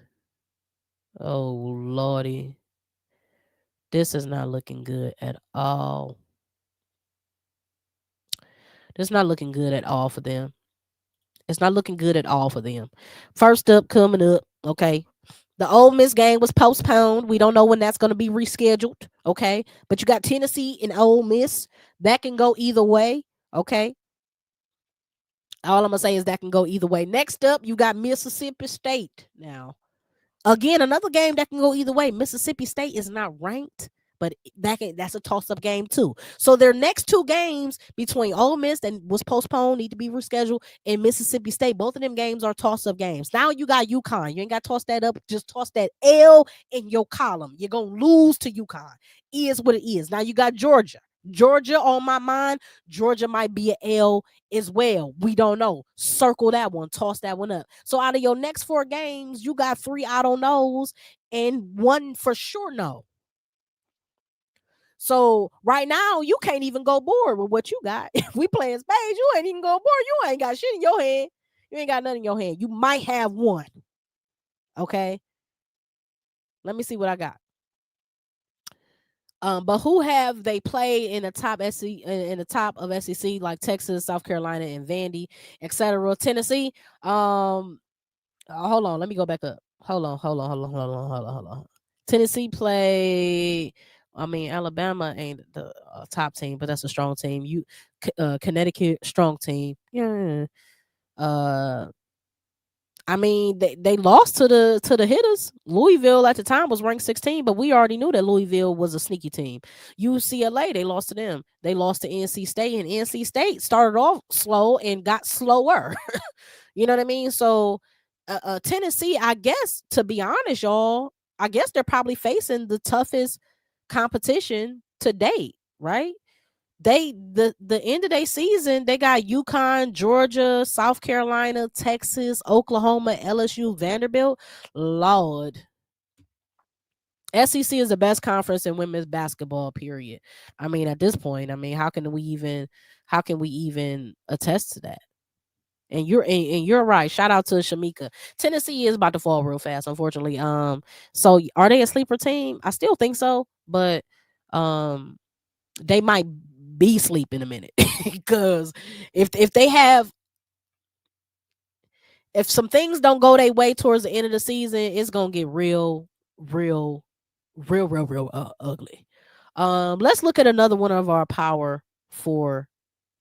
Speaker 1: Oh Lordy, this is not looking good at all. This not looking good at all for them. It's not looking good at all for them. First up, coming up, okay. The Ole Miss game was postponed. We don't know when that's going to be rescheduled, okay. But you got Tennessee and Ole Miss. That can go either way, okay. All I'm gonna say is that can go either way. Next up, you got Mississippi State. Now, again, another game that can go either way. Mississippi State is not ranked, but that's a toss-up game too. So their next two games between Ole Miss that was postponed, need to be rescheduled, and Mississippi State, both of them games are toss-up games. Now you got UConn. You ain't got to toss that up. Just toss that L in your column. You're gonna lose to UConn. Is what it is. Now you got Georgia. Georgia on my mind. Georgia might be an L as well. We don't know. Circle that one. Toss that one up. So out of your next four games, you got three I don't knows and one for sure no. So right now, you can't even go board with what you got. If we playing spades, you ain't even go board. You ain't got shit in your hand. You ain't got nothing in your hand. You might have one. Okay. Let me see what I got. But who have they played in the top in the top of SEC like Texas, South Carolina, and Vandy, etc. Tennessee. Hold on, let me go back up. Hold on. Tennessee played. I mean, Alabama ain't the top team, but that's a strong team. Connecticut strong team. Yeah. Uh, I mean, they lost to the hitters. Louisville at the time was ranked 16, but we already knew that Louisville was a sneaky team. UCLA, they lost to them. They lost to NC State, and NC State started off slow and got slower. You know what I mean? So, Tennessee, I guess, to be honest, y'all, I guess they're probably facing the toughest competition to date, right? The end of their season, they got UConn, Georgia, South Carolina, Texas, Oklahoma, LSU, Vanderbilt. Lord. SEC is the best conference in women's basketball, period. I mean, at this point, I mean, how can we even attest to that? And you're right. Shout out to Shamika. Tennessee is about to fall real fast, unfortunately. So are they a sleeper team? I still think so, but they might be sleep in a minute because if they have if some things don't go their way towards the end of the season, it's gonna get real, real ugly. Let's look at another one of our power four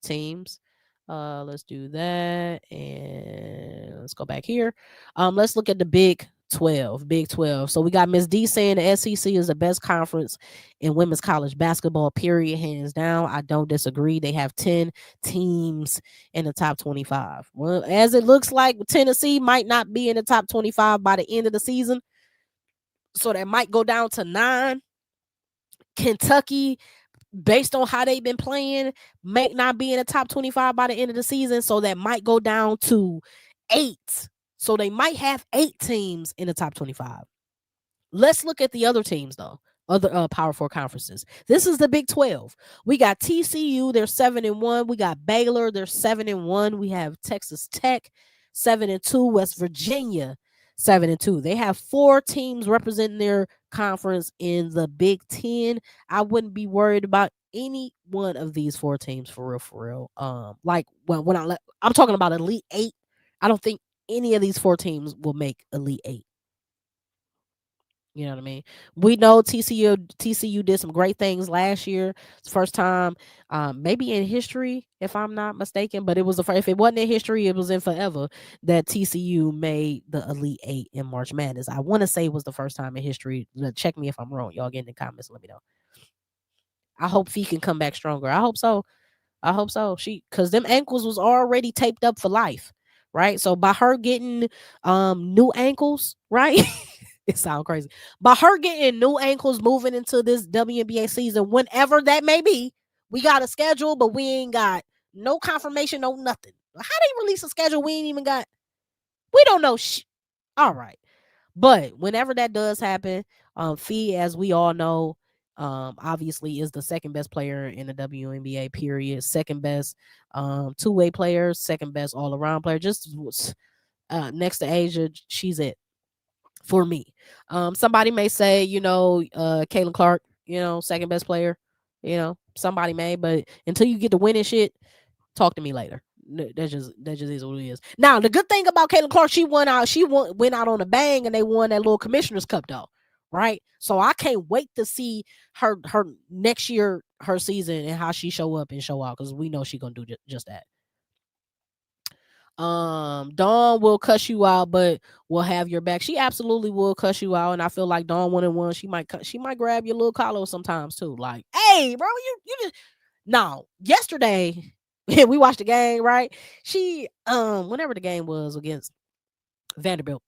Speaker 1: teams. Let's do that, and let's go back here. Let's look at the Big 12. Big 12. So we got Miss D saying the SEC is the best conference in women's college basketball, period, hands down. I don't disagree. They have 10 teams in the top 25. Well, as it looks like Tennessee might not be in the top 25 by the end of the season. So that might go down to 9. Kentucky, based on how they've been playing, may not be in the top 25 by the end of the season. So that might go down to 8. So they might have 8 teams in the top 25. Let's look at the other teams, though. Other Power Four conferences. This is the Big 12. We got TCU, they're 7-1. We got Baylor, they're 7-1. We have Texas Tech, 7-2. West Virginia, 7-2. They have 4 teams representing their conference in the Big 10. I wouldn't be worried about any one of these 4 teams for real. Like when I'm talking about Elite 8, I don't think any of these 4 teams will make Elite 8. You know what I mean? We know TCU did some great things last year. It's first time, maybe in history, if I'm not mistaken. But it was if it wasn't in history, it was in forever that TCU made the Elite 8 in March Madness. I want to say it was the first time in history. Check me if I'm wrong. Y'all get in the comments. Let me know. I hope Fee can come back stronger. I hope so. Because them ankles was already taped up for life, right? So by her getting new ankles, right? It sounds crazy. By her getting new ankles moving into this WNBA season, whenever that may be, we got a schedule, but we ain't got no confirmation, no nothing. How they release a schedule? We ain't even got. We don't know. All right, but whenever that does happen, Fee, as we all know, Obviously is the second best player in the WNBA period, second best two-way player, second best all-around player. Just next to Asia, she's it for me. Somebody may say, Caitlin Clark, second best player. Somebody may, but until you get to winning shit, talk to me later. That just is what it is. Now, the good thing about Caitlin Clark, she went out on a bang, and they won that little Commissioner's Cup though, right? So I can't wait to see her next year, her season, and how she show up and show out, because we know she gonna do just that. Dawn will cuss you out, but will have your back. She absolutely will cuss you out, and I feel like Dawn 1-1. She might grab your little collar sometimes too. Like, hey, bro, you just now. Yesterday, we watched the game, right? She whenever the game was against Vanderbilt,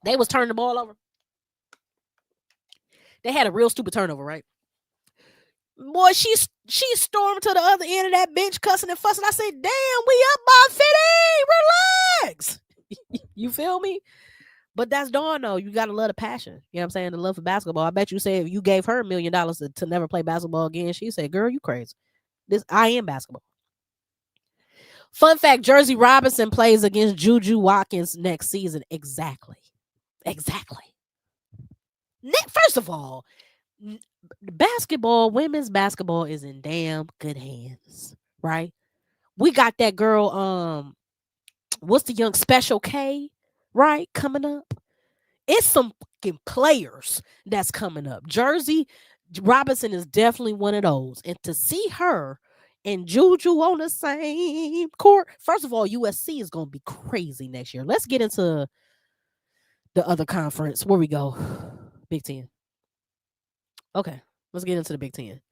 Speaker 1: they was turning the ball over. They had a real stupid turnover, right? Boy, she stormed to the other end of that bench, cussing and fussing. I said, "Damn, we up by 50. Relax." You feel me? But that's Dawn, though. You gotta love the passion. You know what I'm saying? The love for basketball. I bet you say if you gave her $1 million to never play basketball again, she said, "Girl, you crazy. I am basketball." Fun fact: Jersey Robinson plays against Juju Watkins next season. Exactly. First of all, women's basketball is in damn good hands, right? We got that girl, what's the young Special K, right? Coming up. It's some fucking players that's coming up. Jersey Robinson is definitely one of those. And to see her and Juju on the same court, first of all, USC is going to be crazy next year. Let's get into the other conference. Where we go? Big Ten. Okay, let's get into the Big Ten.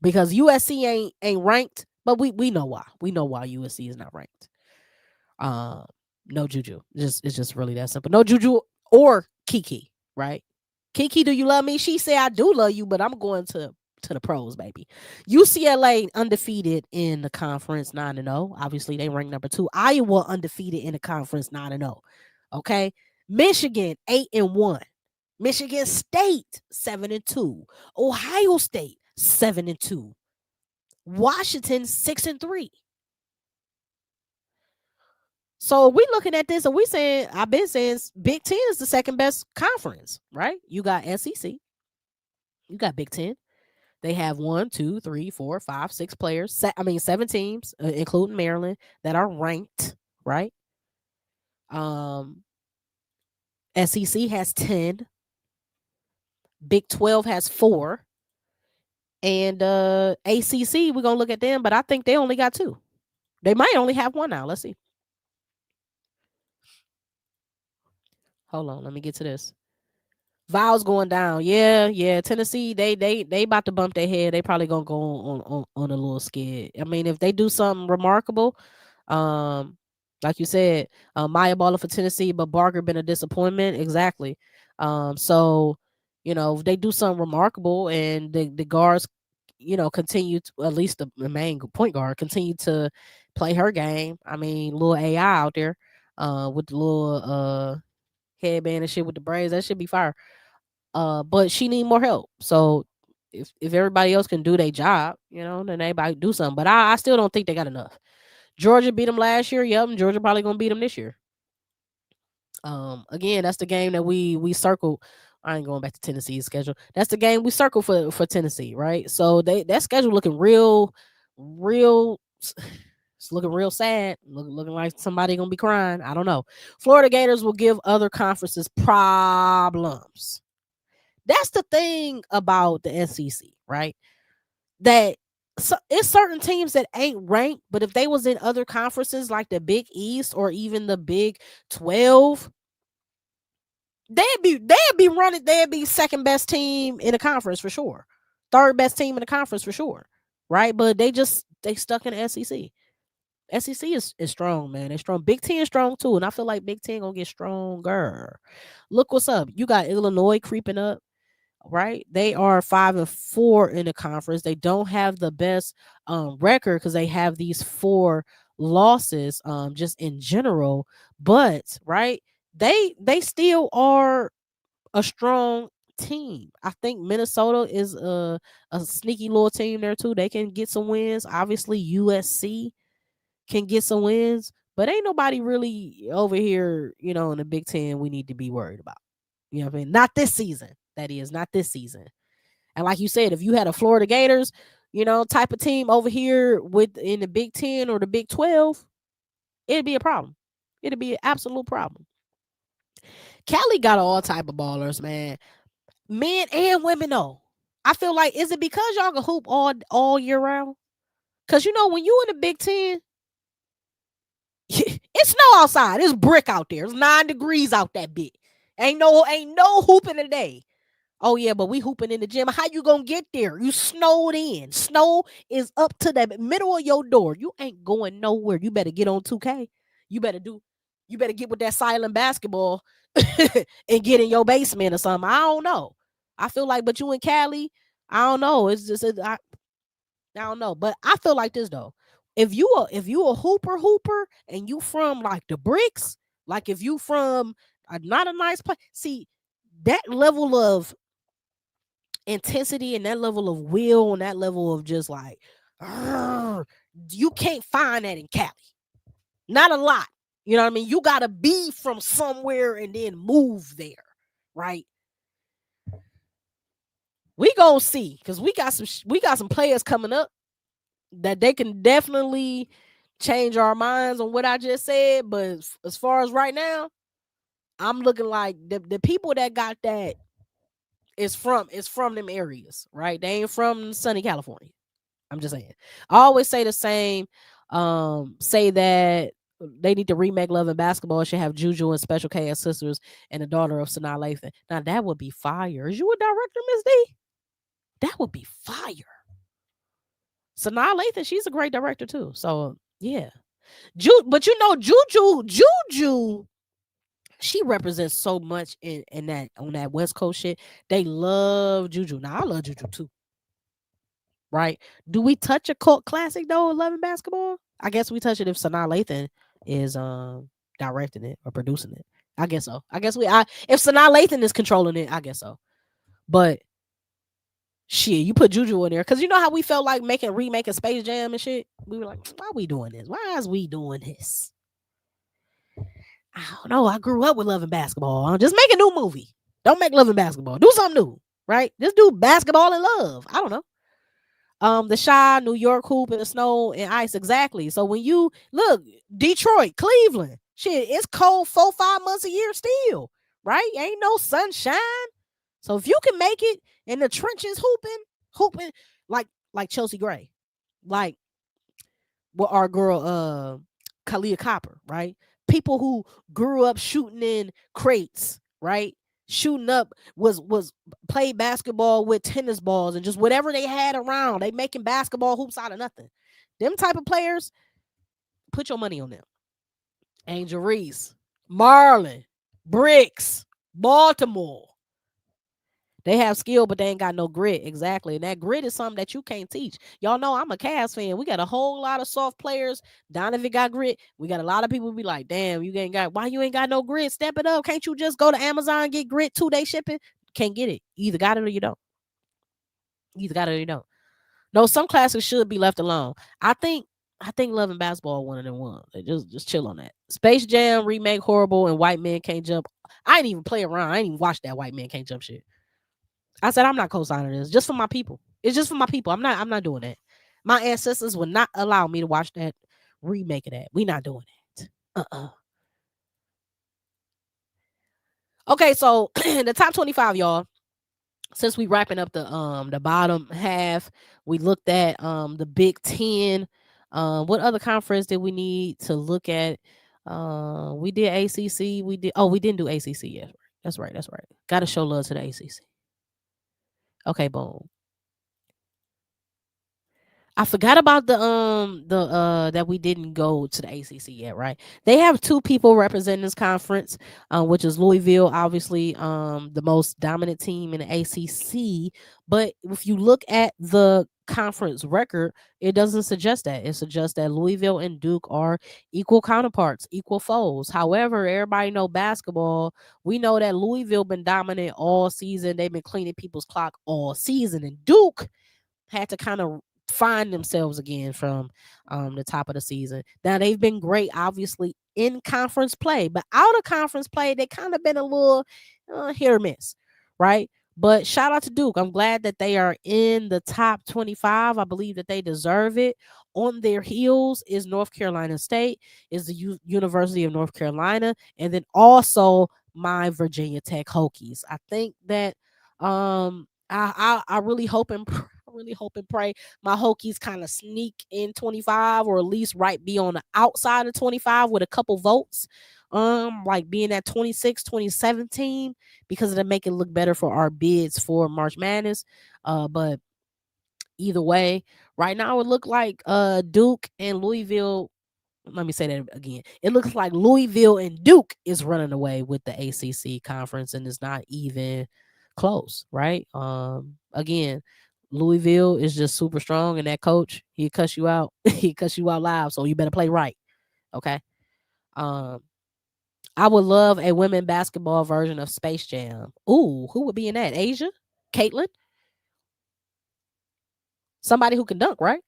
Speaker 1: Because USC ain't ranked, but we know why. We know why USC is not ranked. No Juju. It's just really that simple. No Juju or Kiki, right? Kiki, do you love me? She said, "I do love you, but I'm going to the pros, baby." UCLA undefeated in the conference, 9-0. Obviously, they ranked number 2. Iowa undefeated in the conference, 9-0. Okay, Michigan 8-1. Michigan State 7-2. Ohio State 7-2. Washington 6-3. So we looking at this and we saying, I've been saying Big Ten is the second best conference, right? You got SEC, you got Big Ten. They have 1, 2, 3, 4, 5, 6 players. 7 teams, including Maryland, that are ranked, right? SEC has 10. Big 12 has 4. And ACC, we're gonna look at them, but I think they only got 2. They might only have 1 now. Let's see. Hold on, let me get to this. Vows going down. Yeah. Tennessee, they about to bump their head. They probably gonna go on a little skid. I mean, if they do something remarkable, like you said, Maya Baller for Tennessee, but Barker been a disappointment. Exactly. So if they do something remarkable and the guards, continue to, at least the main point guard, continue to play her game. I mean, little AI out there, with the little headband and shit with the braids, that should be fire. But she need more help. So if everybody else can do their job, then everybody do something. But I still don't think they got enough. Georgia beat them last year. Yep, and Georgia probably gonna beat them this year. Again, that's the game that we circled. I ain't going back to Tennessee's schedule. That's the game we circled for Tennessee, right? So that schedule looking real. It's looking real sad. Looking like somebody gonna be crying. I don't know. Florida Gators will give other conferences problems. That's the thing about the SEC, right? That it's certain teams that ain't ranked, but if they was in other conferences like the Big East or even the Big 12, they'd be running. They'd be second best team in the conference for sure, third best team in the conference for sure, right? But they stuck in the SEC. SEC is strong, man. They're strong. Big Ten is strong too, and I feel like Big Ten gonna get stronger. Look what's up. You got Illinois creeping up, right? They are 5-4 in the conference. They don't have the best record because they have these 4 losses just in general, but right, they still are a strong team. I think Minnesota is a sneaky little team there too. They can get some wins. Obviously, USC can get some wins, but ain't nobody really over here, in the Big Ten we need to be worried about. You know what I mean? Not this season. That is, not this season. And like you said, if you had a Florida Gators, type of team over here in the Big 10 or the Big 12, it'd be a problem. It'd be an absolute problem. Cali got all type of ballers, man. Men and women though. I feel like, is it because y'all can hoop all year round? Cause when you in the Big 10, it's snow outside. It's brick out there. It's 9 degrees out that bit. Ain't no hooping today. Oh yeah, but we hooping in the gym. How you gonna get there? You snowed in. Snow is up to the middle of your door. You ain't going nowhere. You better get on 2K. You better get with that silent basketball and get in your basement or something. I don't know. I feel like, but you in Cali, I don't know. It's just I don't know. But I feel like this though. If you a hooper and you from like the bricks, like if you from not a nice place, see that level of intensity and that level of will and that level of just like, you can't find that in Cali. Not a lot. You know what I mean? You gotta be from somewhere and then move there, right? We gonna see, because we got some players coming up that they can definitely change our minds on what I just said. But as far as right now, I'm looking like the people that got that is from them areas, right? They ain't from sunny California. I'm just saying. I always say the same. Say that they need to remake Love and Basketball. It should have Juju and Special K as sisters and the daughter of Sanaa Lathan. Now that would be fire. Is you a director, Miss D? That would be fire. Sanaa Lathan, she's a great director too. So yeah. But Juju, she represents so much in that on that West Coast shit. They love Juju. Now I love Juju too. Right? Do we touch a cult classic though, Love and Basketball? I guess we touch it if Sanaa Lathan is directing it or producing it. I guess so. I guess if Sanaa Lathan is controlling it, I guess so. But shit, you put Juju in there because you know how we felt like remaking Space Jam and shit. We were like, why are we doing this? Why is we doing this? I don't know. I grew up with Love and Basketball. Just make a new movie. Don't make Love and Basketball. Do something new, right? Just do Basketball and Love. I don't know. The Chi, New York hoop in the snow and ice, exactly. So when you look, Detroit, Cleveland, shit, it's cold 4-5 months a year still, right? Ain't no sunshine. So if you can make it in the trenches hooping like Chelsea Gray, like what our girl Kalia Copper, right? People who grew up shooting in crates, right? Shooting up was played basketball with tennis balls and just whatever they had around. They making basketball hoops out of nothing. Them type of players, put your money on them. Angel Reese, Marlon, Bricks, Baltimore. They have skill, but they ain't got no grit. Exactly. And that grit is something that you can't teach. Y'all know I'm a Cavs fan. We got a whole lot of soft players. Donovan got grit. We got a lot of people be like, damn, why you ain't got no grit? Step it up. Can't you just go to Amazon and get grit 2-day shipping? Can't get it. You either got it or you don't. No, some classics should be left alone. I think Love and Basketball one of them ones. Just chill on that. Space Jam remake horrible and White Men Can't Jump. I didn't even play around. I didn't even watch that White Men Can't Jump shit. I said I'm not co-signing this. Just for my people. It's just for my people. I'm not doing that. My ancestors would not allow me to watch that remake of that. We not doing that. Okay, so the top 25, y'all. Since we wrapping up the bottom half, we looked at the Big 10. What other conference did we need to look at? We did ACC. We didn't do ACC yet. That's right. Got to show love to the ACC. Okay, boom. I forgot about the that we didn't go to the ACC yet, right? They have two people representing this conference, which is Louisville, obviously, the most dominant team in the ACC. But if you look at the conference record, it doesn't suggest that. It suggests that Louisville and Duke are equal counterparts, equal foes. However, everybody know basketball. We know that Louisville been dominant all season. They've been cleaning people's clock all season, and Duke had to kind of find themselves again from the top of the season. Now they've been great, obviously, in conference play, but out of conference play, they kind of been a little hit or miss, right? But shout out to Duke. I'm glad that they are in the top 25. I believe that they deserve it. On their heels is North Carolina State, is the University of North Carolina, and then also my Virginia Tech Hokies. I think that I really hope and I really hope and pray my Hokies kind of sneak in 25, or at least right be on the outside of 25 with a couple votes. Like being at 26, 2017, because it'll make it look better for our bids for March Madness. But either way, right now it look like Duke and Louisville. Let me say that again. It looks like Louisville and Duke is running away with the ACC conference, and it's not even close, right? Again, Louisville is just super strong, and that coach, he cuss you out. He cuss you out live, so you better play right. Okay. Um, I would love a women basketball version of Space Jam. Ooh, who would be in that? Asia? Caitlin? Somebody who can dunk, right?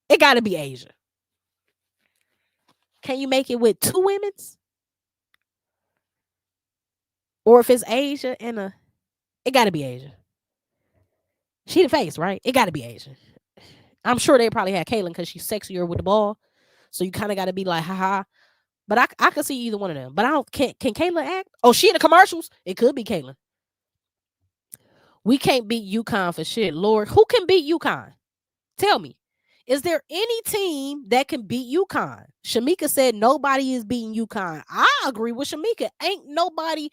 Speaker 1: It gotta be Asia. Can you make it with two women's? Or if it's Asia and it gotta be Asia. She the face, right? It gotta be Asia. I'm sure they probably had Caitlin because she's sexier with the ball. So you kind of got to be like, haha. But I could see either one of them. But I don't, can Caitlin act? Oh, she in the commercials? It could be Caitlin. We can't beat UConn for shit. Lord, who can beat UConn? Tell me. Is there any team that can beat UConn? Shamika said nobody is beating UConn. I agree with Shamika. Ain't nobody.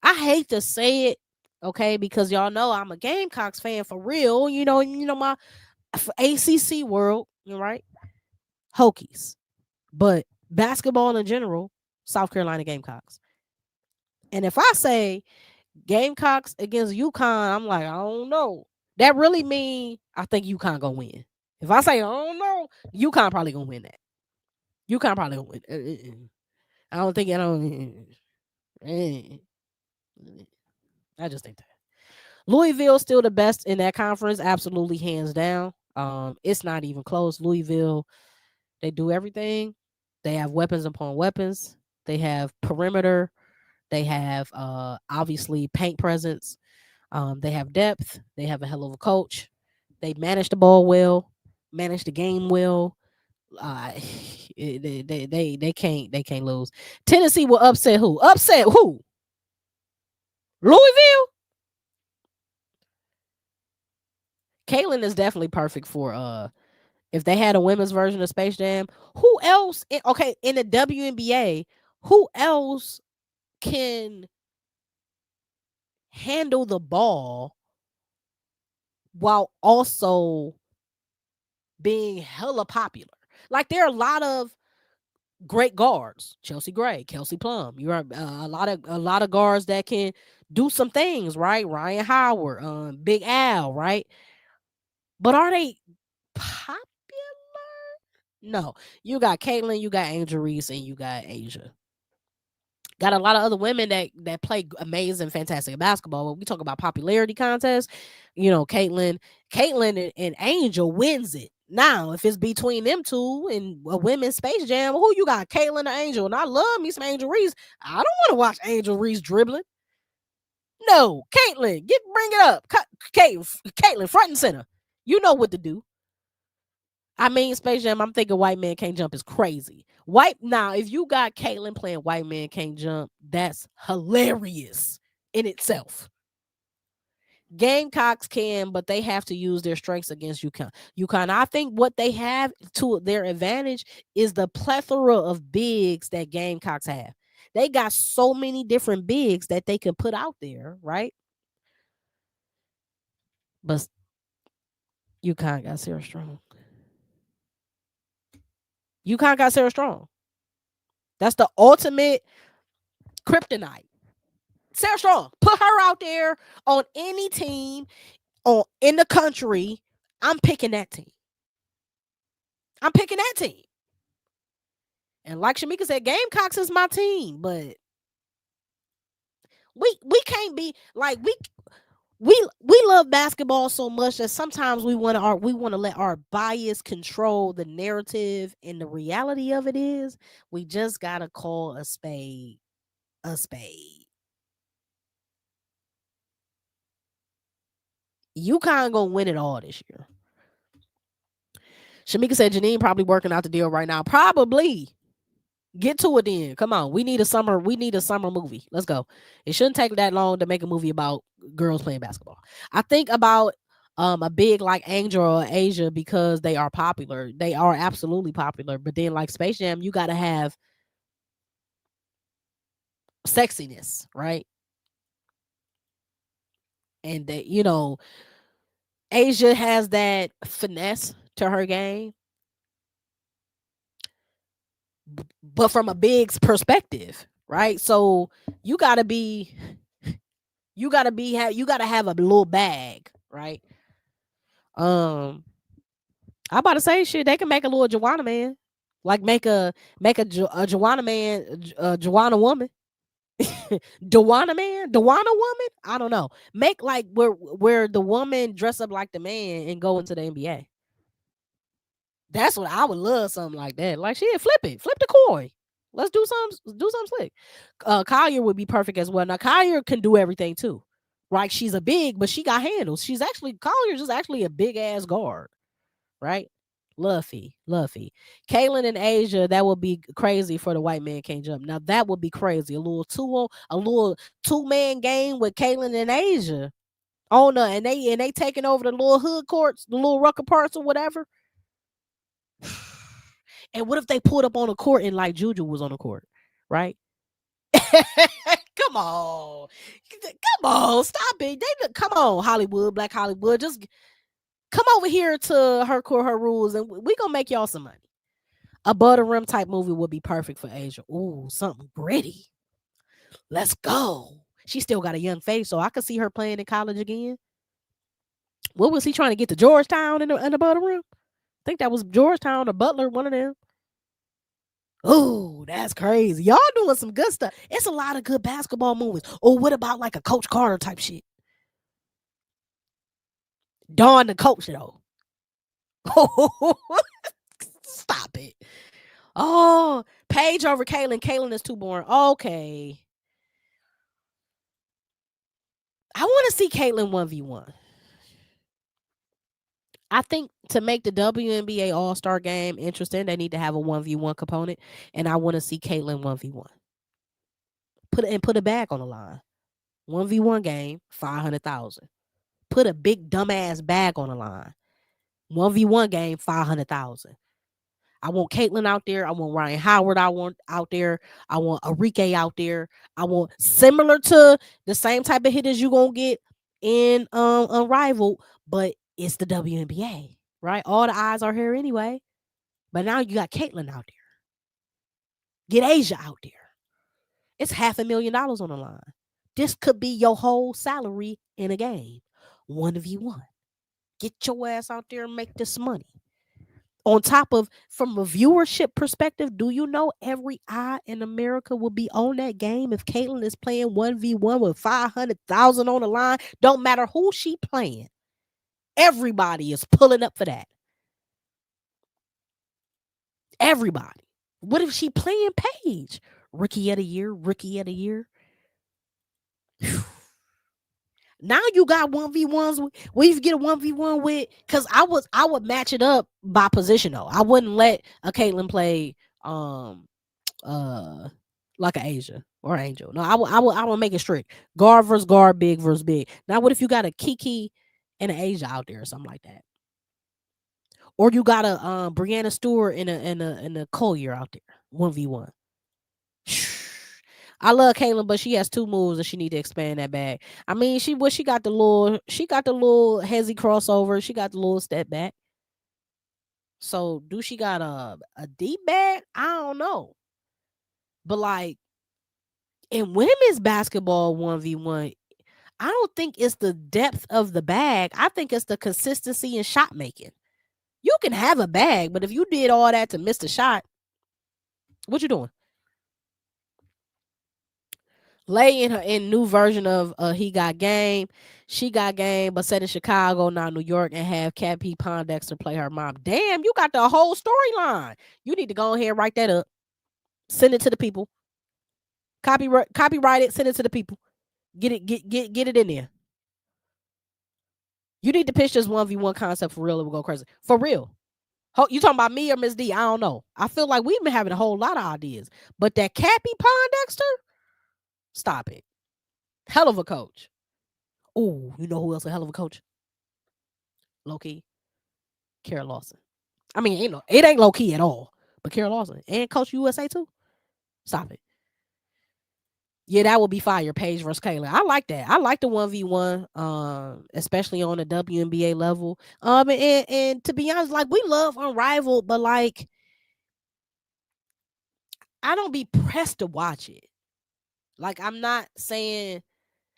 Speaker 1: I hate to say it, okay, because y'all know I'm a Gamecocks fan for real. My ACC world, right? Hokies. But basketball in general, South Carolina Gamecocks. And if I say Gamecocks against UConn, I'm like, I don't know. That really mean I think UConn gonna win. If I say I don't know, UConn probably gonna win that. UConn probably gonna win. I don't think I don't. I just think that Louisville still the best in that conference, absolutely hands down. It's not even close. Louisville, they do everything. They have weapons upon weapons. They have perimeter. They have obviously paint presence. They have depth. They have a hell of a coach. They manage the ball well, manage the game well. Uh, they can't lose. Tennessee will upset who? Upset who? Louisville. Caitlin is definitely perfect for if they had a women's version of Space Jam. Who else? Okay, in the WNBA, who else can handle the ball while also being hella popular? Like there are a lot of great guards, Chelsea Gray, Kelsey Plum. You're a lot of guards that can do some things, right? Ryan Howard, Big Al, right? But are they popular? No. You got Caitlin, you got Angel Reese, and you got Asia. Got a lot of other women that play amazing, fantastic basketball. When we talk about popularity contests, Caitlin and Angel wins it. Now, if it's between them two in a women's Space Jam, who you got, Caitlin or Angel? And I love me some Angel Reese. I don't want to watch Angel Reese dribbling. No, Caitlin, bring it up. Caitlin, front and center. You know what to do. I mean, Space Jam, I'm thinking White Man Can't Jump is crazy. Now, if you got Caitlin playing White Man Can't Jump, that's hilarious in itself. Gamecocks can, but they have to use their strengths against UConn. I think what they have to their advantage is the plethora of bigs that Gamecocks have. They got so many different bigs that they can put out there, right? But UConn got Sarah Strong. UConn got Sarah Strong. That's the ultimate kryptonite. Sarah Strong. Put her out there on any team in the country. I'm picking that team. I'm picking that team. And like Shamika said, Gamecocks is my team, but we can't be like we love basketball so much that sometimes we want to let our bias control the narrative, and the reality of it is we just gotta call a spade a spade. UConn gonna win it all this year. Shamika said Janine probably working out the deal right now. Probably. Get to it then. Come on. We need a summer movie. Let's go. It shouldn't take that long to make a movie about girls playing basketball. I think about a big like Angel or Asia because they are popular. They are absolutely popular. But then like Space Jam, you gotta have sexiness, right? And that, Asia has that finesse to her game, but from a big's perspective, right? So you gotta be you gotta have a little bag, right? Um, I about to say shit. They can make a little Joanna man, like a Joanna man, a Joanna woman, Joanna man, Joanna woman. I don't know. Make like where the woman dress up like the man and go into the NBA. That's what I would love, something like that. Like shit, flip the coin. Let's do something slick. Collier would be perfect as well. Now Collier can do everything too. Right? She's a big, but she got handles. Collier's just actually a big ass guard. Right? Luffy. Kaylin and Asia, that would be crazy for the white man can't jump. Now that would be crazy. A little two-man game with Kaylin and Asia. And they taking over the little hood courts, the little rucker parts or whatever. And what if they pulled up on the court and like Juju was on the court, right? Come on, stop it. Come on, Hollywood, Black Hollywood, just come over here to her court, her rules, and we gonna make y'all some money. A butter rim type movie would be perfect for Asia. Ooh, something gritty. Let's go. She still got a young face, so I could see her playing in college again. What was he trying to get to Georgetown in the butter rim? I think that was Georgetown or Butler, one of them. Oh, that's crazy. Y'all doing some good stuff. It's a lot of good basketball movies. Or what about like a Coach Carter type shit? Dawn the coach, though. Stop it. Oh, Paige over Kaylin. Kaylin is too boring. Okay. I want to see Caitlin 1v1. I think to make the WNBA All-Star game interesting, they need to have a 1v1 component. And I want to see Caitlin 1v1. Put a bag on the line. 1v1 game, 500,000. Put a big dumbass bag on the line. 1v1 game, 500,000. I want Caitlin out there. I want Ryan Howard out there. I want Arike out there. I want similar to the same type of hitters you gonna get in Unrivaled, but it's the WNBA, right? All the eyes are here anyway. But now you got Caitlin out there. Get Asia out there. It's $500,000 on the line. This could be your whole salary in a game. 1v1. Get your ass out there and make this money. On top of, from a viewership perspective, do you know every eye in America will be on that game if Caitlin is playing 1v1 with 500,000 on the line? Don't matter who she playing. Everybody is pulling up for that. Everybody. What if she playing Paige? Rookie of the year. Whew. Now you got 1v1s. Where you get a 1v1 with, because I would match it up by position though. I wouldn't let a Caitlin play like an Asia or Angel. No, I will make it strict. Guard versus guard, big versus big. Now what if you got a Kiki and an Asia out there or something like that? Or you got a Brianna Stewart and a Collier out there. 1v1. I love Caitlin, but she has two moves and she need to expand that bag. I mean, she got the little hezzy crossover. She got the little step back. So do she got a deep bag? I don't know. But like in women's basketball 1v1, I don't think it's the depth of the bag. I think it's the consistency in shot making. You can have a bag, but if you did all that to miss the shot, what you doing? Lay in her in new version of He Got Game. She got game, but set in Chicago, not New York, and have Cat P. Pondexter play her mom. Damn, you got the whole storyline. You need to go ahead and write that up. Send it to the people. Copyright it. Send it to the people. Get it in there. You need to pitch this 1v1 concept for real. It will go crazy. For real. You talking about me or Miss D? I don't know. I feel like we've been having a whole lot of ideas. But that Cappy Pondexter, stop it. Hell of a coach. Oh, you know who else a hell of a coach? Low key. Kara Lawson. I mean, it ain't low key at all. But Kara Lawson. And Coach USA too. Stop it. Yeah, that would be fire. Paige versus Kayla. I like that. I like the 1v1, especially on the WNBA level. And to be honest, like we love Unrivaled, but like I don't be pressed to watch it. Like I'm not saying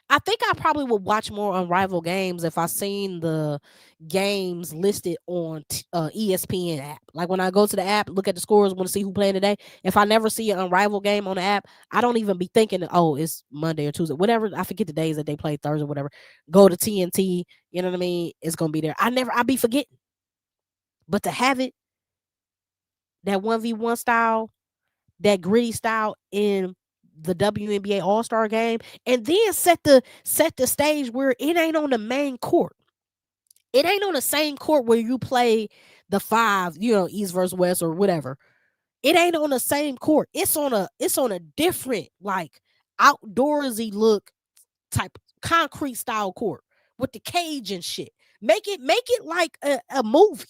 Speaker 1: I think I probably would watch more Unrivaled games if I seen the games listed on ESPN app. Like when I go to the app, look at the scores, want to see who playing today. If I never see an Unrivaled game on the app, I don't even be thinking, oh, it's Monday or Tuesday, whatever. I forget the days that they play, Thursday, whatever. Go to TNT, you know what I mean? It's gonna be there. I be forgetting. But to have it, that 1v1 style, that gritty style in the WNBA All-Star game, and then set the stage where it ain't on the main court. It ain't on the same court where you play the 5, East versus West or whatever. It ain't on the same court. It's on a different, like, outdoorsy look type concrete style court with the cage and shit. Make it like a movie.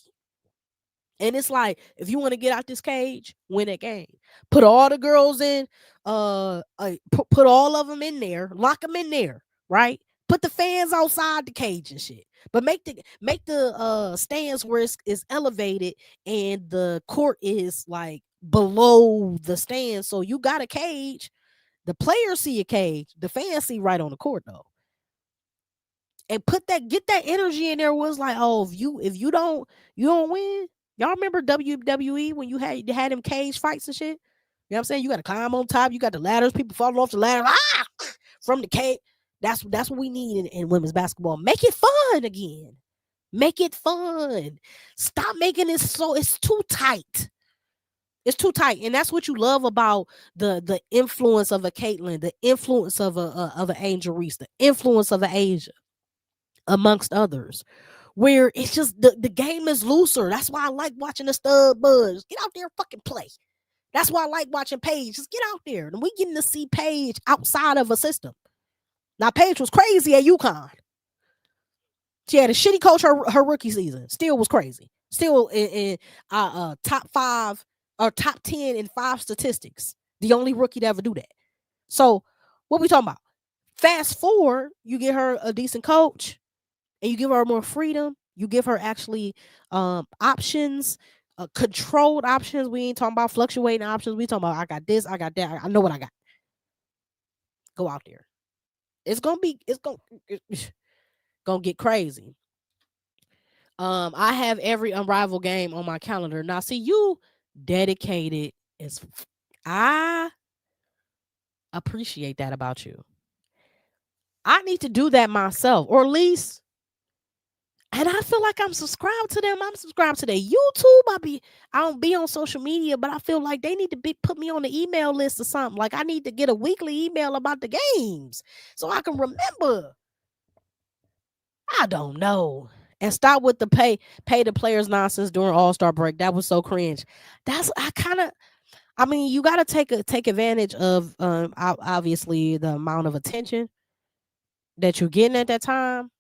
Speaker 1: And it's like, if you want to get out this cage, win a game. Put all the girls in, put all of them in there, lock them in there, right? Put the fans outside the cage and shit. But make the stands where it's elevated and the court is like below the stands. So you got a cage. The players see a cage. The fans see right on the court though. And get that energy in there was like, oh, if you don't win. Y'all remember WWE when you had them cage fights and shit? You know what I'm saying? You got to climb on top. You got the ladders. People falling off the ladder from the cage. That's what we need in women's basketball. Make it fun again. Make it fun. Stop making it so it's too tight. It's too tight, and that's what you love about the influence of a Caitlyn, the influence of an Angel Reese, the influence of an Asia, amongst others. Where it's just the game is looser. That's why I like watching the stud buzz. Get out there and fucking play. That's why I like watching Paige. Just get out there. And we getting to see Paige outside of a system. Now, Paige was crazy at UConn. She had a shitty coach her rookie season. Still was crazy. Still in top 5 or top 10 in 5 statistics. The only rookie to ever do that. So, what we talking about? Fast forward, you get her a decent coach. And you give her more freedom. You give her actually options, controlled options. We ain't talking about fluctuating options. We talking about I got this, I got that. I know what I got. Go out there. It's gonna get crazy. I have every Unrivaled game on my calendar. Now, see, you dedicated as I appreciate that about you. I need to do that myself, or at least. And I feel like I'm subscribed to them. I'm subscribed to their YouTube. I don't be on social media, but I feel like they need to put me on the email list or something. Like I need to get a weekly email about the games so I can remember. I don't know. And stop with the pay the players nonsense during All-Star break. That was so cringe. You got to take advantage of obviously the amount of attention that you're getting at that time.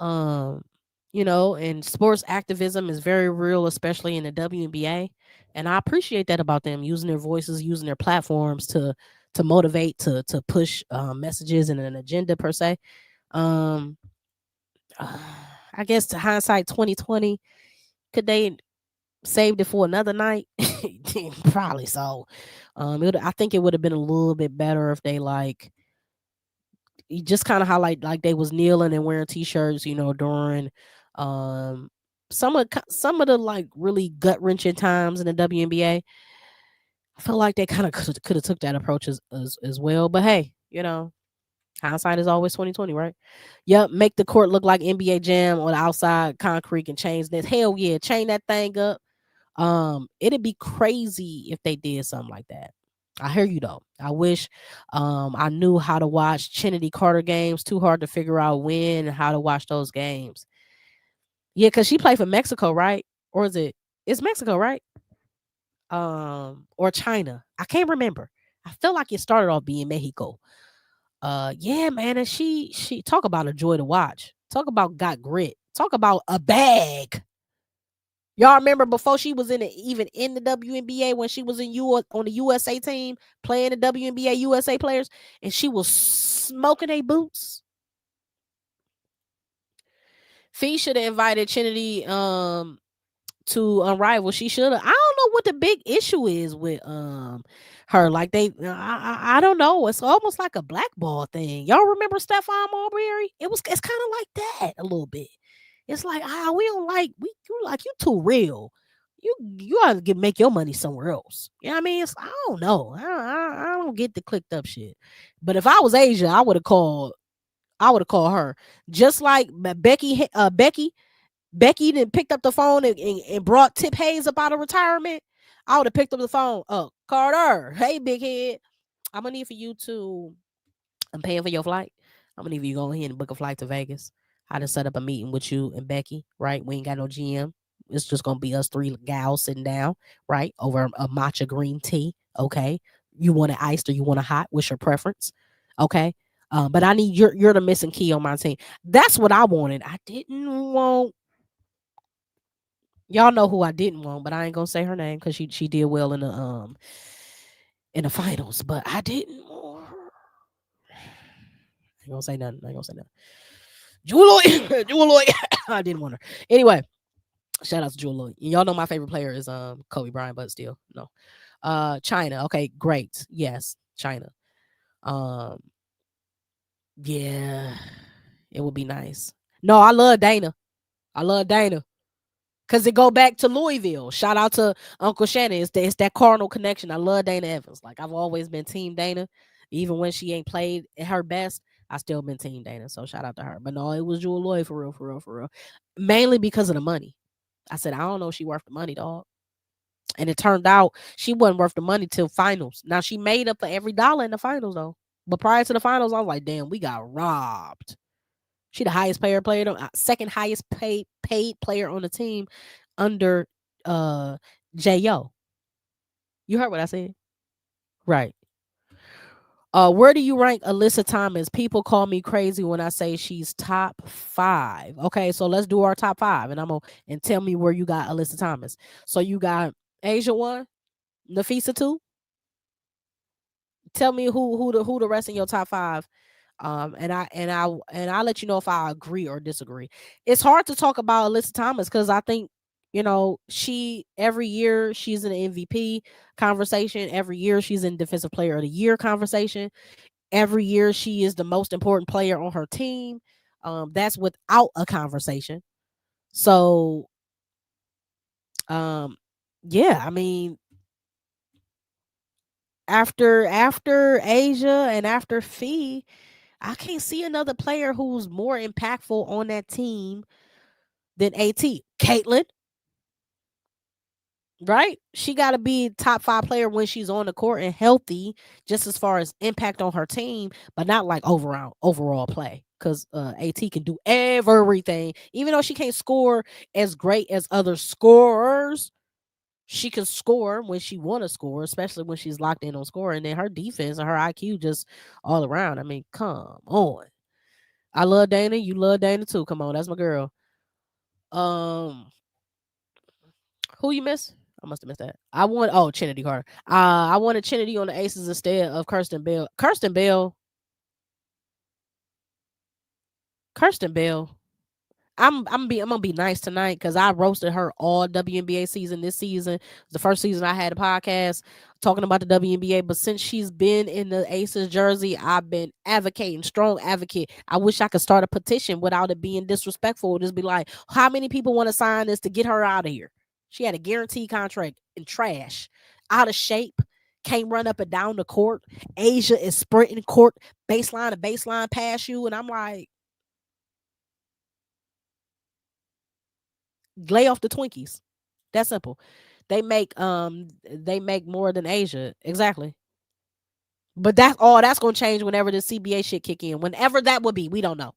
Speaker 1: And sports activism is very real, especially in the WNBA. And I appreciate that about them, using their voices, using their platforms to motivate, to push messages and an agenda per se. I guess to hindsight 2020, Could they saved it for another night? Probably so. I think it would have been a little bit better if they like you just kind of highlight like they was kneeling and wearing t-shirts, during um some of the like really gut wrenching times in the WNBA. I feel like they kind of could have took that approach as well. But hey, hindsight is always 2020, right? Yep, make the court look like NBA Jam on the outside concrete and change this. Hell yeah, chain that thing up. It'd be crazy if they did something like that. I hear you though. I wish I knew how to watch Trinity Carter games. Too hard to figure out when and how to watch those games. Yeah, because she played for Mexico, right? Or it's Mexico, right? Or China. I can't remember. I feel like it started off being Mexico. Yeah, man, and she talk about a joy to watch. Talk about got grit. Talk about a bag. Y'all remember before she was even in the WNBA when she was on the USA team playing the WNBA USA players and she was smoking they boots. Fee should have invited Trinity to Unrivaled. She should have. I don't know what the big issue is with her. Like I don't know. It's almost like a blackball thing. Y'all remember Stephon Marbury? It's kind of like that a little bit. It's like we don't like you too real. You ought to make your money somewhere else. You know what I mean? I don't know. I don't get the clicked up shit. But if I was Asia, I would have called. I would have called her just like Becky then picked up the phone and brought Tip Hayes up out of retirement. I would have picked up the phone. Carter, hey big head, I'm gonna need for you to. I'm paying for your flight. I'm gonna need for you to go ahead and book a flight to Vegas. I just set up a meeting with you and Becky. Right, we ain't got no GM. It's just gonna be us three gals sitting down, right, over a matcha green tea. Okay, you want it iced or you want it hot? What's your preference? Okay. But I need you're the missing key on my team. That's what I wanted. I didn't want. Y'all know who I didn't want, but I ain't gonna say her name because she did well in the finals. But I didn't want her. I ain't gonna say nothing. I ain't gonna say nothing. Jewel Lloyd. I didn't want her. Anyway, shout out to Jewel Lloyd. Y'all know my favorite player is Kobe Bryant, but still no. China. Okay, great. Yes, China. Um, yeah, it would be nice. No, I love Dana. I love Dana. Cause it go back to Louisville. Shout out to Uncle Shannon. It's that Cardinal connection. I love Dana Evans. Like I've always been Team Dana, even when she ain't played at her best. I still been Team Dana. So shout out to her. But no, it was Jewel Lloyd for real, for real, for real. Mainly because of the money. I said I don't know if she worth the money, dog. And it turned out she wasn't worth the money till finals. Now she made up for every dollar in the finals though. But prior to the finals, I was like, damn, we got robbed. She the highest player, second highest paid player on the team under Jo. You heard what I said? Right. Where do you rank Alyssa Thomas? People call me crazy when I say she's top 5. Okay, so let's do our top 5 and tell me where you got Alyssa Thomas. So you got Asia 1, Nafisa 2. Tell me who the rest in your top 5. And I'll let you know if I agree or disagree. It's hard to talk about Alyssa Thomas because I think she every year she's in the MVP conversation. Every year she's in Defensive Player of the Year conversation. Every year she is the most important player on her team. That's without a conversation. So, um, yeah, I mean, after Asia and after Fee, I can't see another player who's more impactful on that team than AT. Caitlin, right? She got to be top 5 player when she's on the court and healthy, just as far as impact on her team, but not like overall play. Because AT can do everything, even though she can't score as great as other scorers. She can score when she want to score, especially when she's locked in on scoring. And her defense and her IQ just all around. I mean, come on. I love Dana. You love Dana too. Come on, that's my girl. Um, who you miss? I must have missed that. Trinity Carter. I wanted Trinity on the Aces instead of Kirsten Bell. Kirsten Bell. I'm gonna be nice tonight because I roasted her all WNBA season. This season, the first season I had a podcast talking about the WNBA, but since she's been in the Aces jersey, I've been advocating, strong advocate. I wish I could start a petition without it being disrespectful. Just be like, how many people want to sign this to get her out of here? She had a guaranteed contract and trash, out of shape, can't run up and down the court. Asia is sprinting court baseline to baseline past you, and I'm like, lay off the Twinkies. That simple. They make more than Asia. Exactly. But that's gonna change whenever the CBA shit kick in. Whenever that would be, we don't know.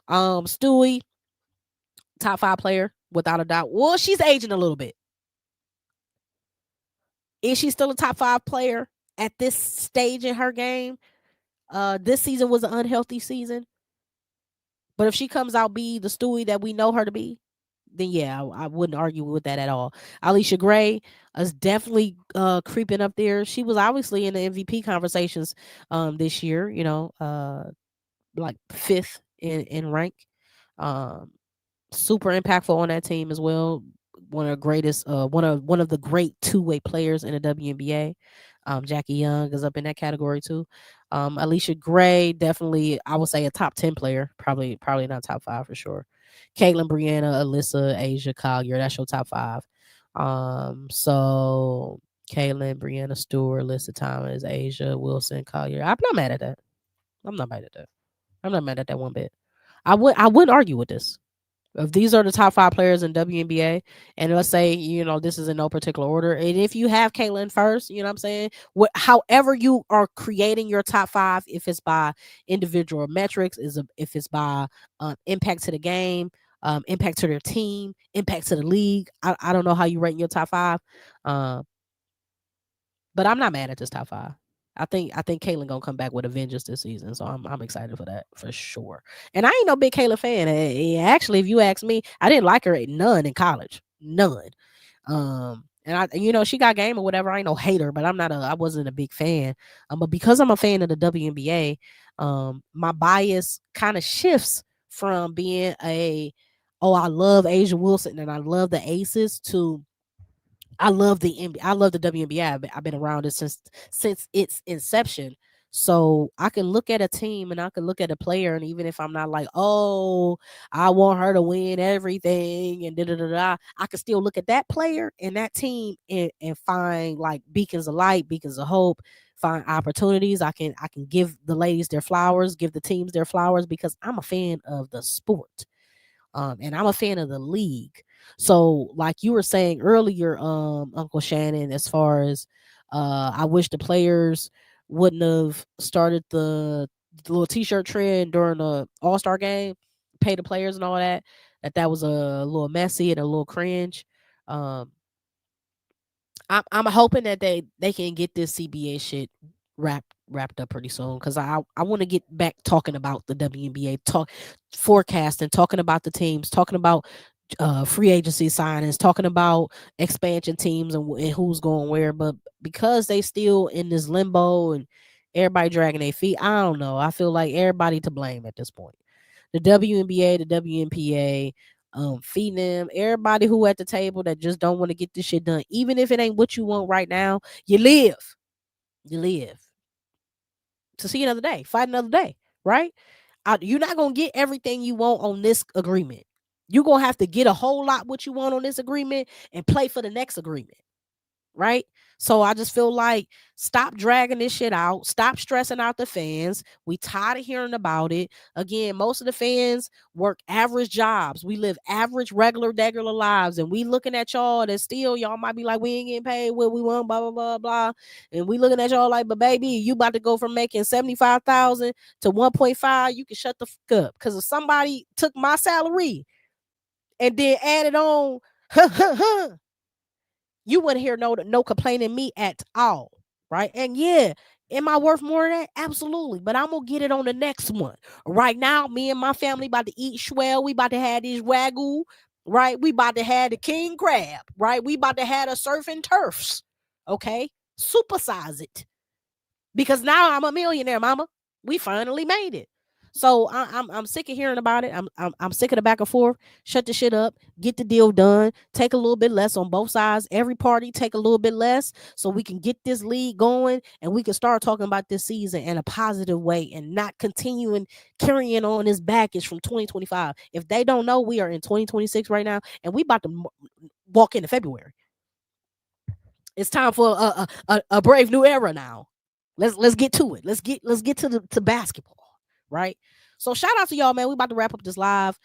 Speaker 1: Stewie, top 5 player, without a doubt. Well, she's aging a little bit. Is she still a top 5 player at this stage in her game? This season was an unhealthy season. But if she comes out be the Stewie that we know her to be, then yeah, I wouldn't argue with that at all. Alicia Gray is definitely creeping up there. She was obviously in the MVP conversations this year, like 5th in rank. Um Super impactful on that team as well. One of the greatest, one of the great two-way players in the WNBA. Jackie Young is up in that category too. Alicia Gray, definitely, I would say a top 10 player. Probably not top 5 for sure. Caitlin, Brianna, Alyssa, Asia, Collier. That's your top 5. So Caitlin, Brianna, Stewart, Alyssa Thomas, Asia, Wilson, Collier. I'm not mad at that. I'm not mad at that. I'm not mad at that one bit. I wouldn't argue with this. If these are the top 5 players in WNBA, and let's say, this is in no particular order, and if you have Caitlin first, you know what I'm saying? However you are creating your top 5, if it's by individual metrics, if it's by impact to the game, impact to their team, impact to the league. I don't know how you rate your top 5, uh, but I'm not mad at this top 5. I think Caitlyn gonna come back with a vengeance this season, so I'm excited for that for sure. And I ain't no big Caitlyn fan. Actually, if you ask me, I didn't like her at none in college, none. And she got game or whatever. I ain't no hater, but I wasn't a big fan. But because I'm a fan of the WNBA, my bias kind of shifts from being I love Asia Wilson and I love the Aces to I love the NBA. I love the WNBA. I've been around it since its inception. So I can look at a team and I can look at a player, and even if I'm not like, oh, I want her to win everything and da da da da, I can still look at that player and that team and find like beacons of light, beacons of hope, find opportunities. I can give the ladies their flowers, give the teams their flowers because I'm a fan of the sport. And I'm a fan of the league. So, like you were saying earlier, Uncle Shannon, as far as I wish the players wouldn't have started the little T-shirt trend during the All-Star game, pay the players and all that. That was a little messy and a little cringe. Um, I'm hoping that they can get this CBA shit wrapped up pretty soon because I want to get back talking about the WNBA, forecasting, talking about the teams, talking about free agency signings, talking about expansion teams and who's going where. But because they still in this limbo and everybody dragging their feet, I don't know. I feel like everybody to blame at this point. The WNBA, the WNPA, feeding them, everybody who at the table that just don't want to get this shit done, even if it ain't what you want right now, you live to see another day, fight another day, right? You're not gonna get everything you want on this agreement. You're gonna have to get a whole lot what you want on this agreement and play for the next agreement, right? So I just feel like stop dragging this shit out. Stop stressing out the fans. We tired of hearing about it. Again, most of the fans work average jobs. We live average, regular lives. And we looking at y'all that still y'all might be like, we ain't getting paid what we want, blah, blah, blah, blah. And we looking at y'all like, but baby, you about to go from making 75,000 to 1.5. You can shut the fuck up. Because if somebody took my salary and then added on, you wouldn't hear no complaining me at all, right? And yeah, am I worth more than that? Absolutely, but I'm gonna get it on the next one. Right now, me and my family about to eat swell. We about to have this wagyu, right? We about to have the king crab, right? We about to have a surf and turfs, okay? Supersize it because now I'm a millionaire, mama. We finally made it. So I'm sick of hearing about it. I'm sick of the back and forth. Shut the shit up. Get the deal done. Take a little bit less on both sides. Every party take a little bit less, so we can get this league going and we can start talking about this season in a positive way and not continuing carrying on this baggage from 2025. If they don't know, we are in 2026 right now, and we about to walk into February. It's time for a brave new era now. Let's get to it. Let's get to basketball, right? So shout out to y'all, man. We about to wrap up this live.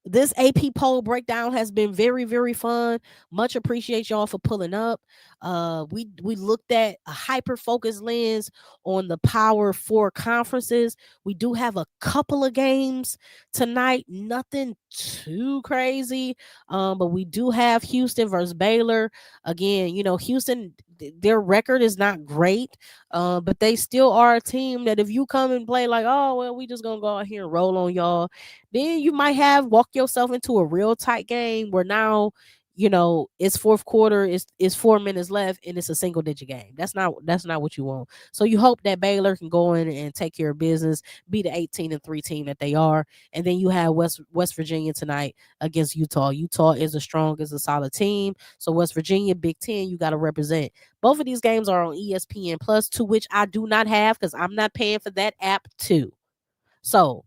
Speaker 1: This AP poll breakdown has been very, very fun. Much appreciate y'all for pulling up. We looked at a hyper focused lens on the Power Four conferences. We do have a couple of games tonight, nothing too crazy. But we do have Houston versus Baylor. Again, Houston, their record is not great, but they still are a team that if you come and play like, oh well, we just gonna go out here and roll on y'all, then you might have walked yourself into a real tight game where now, it's fourth quarter, it's 4 minutes left, and it's a single digit game. That's not what you want. So you hope that Baylor can go in and take care of business, be the 18-3 team that they are, and then you have West Virginia tonight against Utah. Utah is a solid team. So West Virginia, Big Ten, you got to represent. Both of these games are on ESPN Plus, to which I do not have because I'm not paying for that app too. So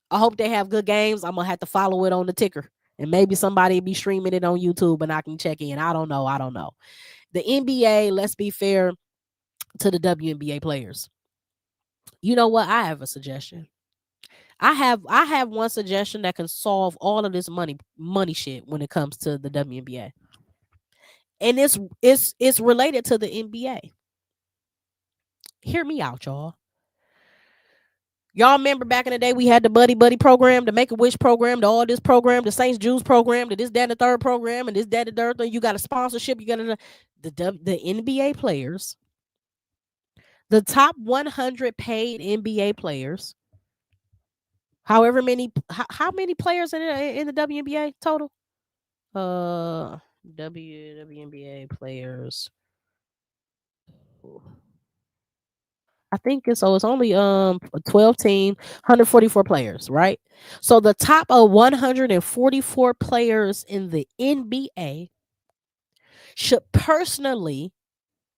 Speaker 1: I hope they have good games. I'm gonna have to follow it on the ticker, and maybe somebody be streaming it on YouTube, and I can check in. I don't know. The NBA. Let's be fair to the WNBA players. You know what? I have a suggestion. I have one suggestion that can solve all of this money shit when it comes to the WNBA, and it's related to the NBA. Hear me out, y'all. Y'all remember back in the day we had the Buddy Buddy program, the Make a Wish program, the All This program, the Saints Jews program, the this, that, and the third program, and this, that, and the third thing. You got a sponsorship. You got the NBA players, the top 100 paid NBA players. However many, how many players in the WNBA total? WNBA players. I think it's only 12 team, 144 players, right? So the top of 144 players in the NBA should personally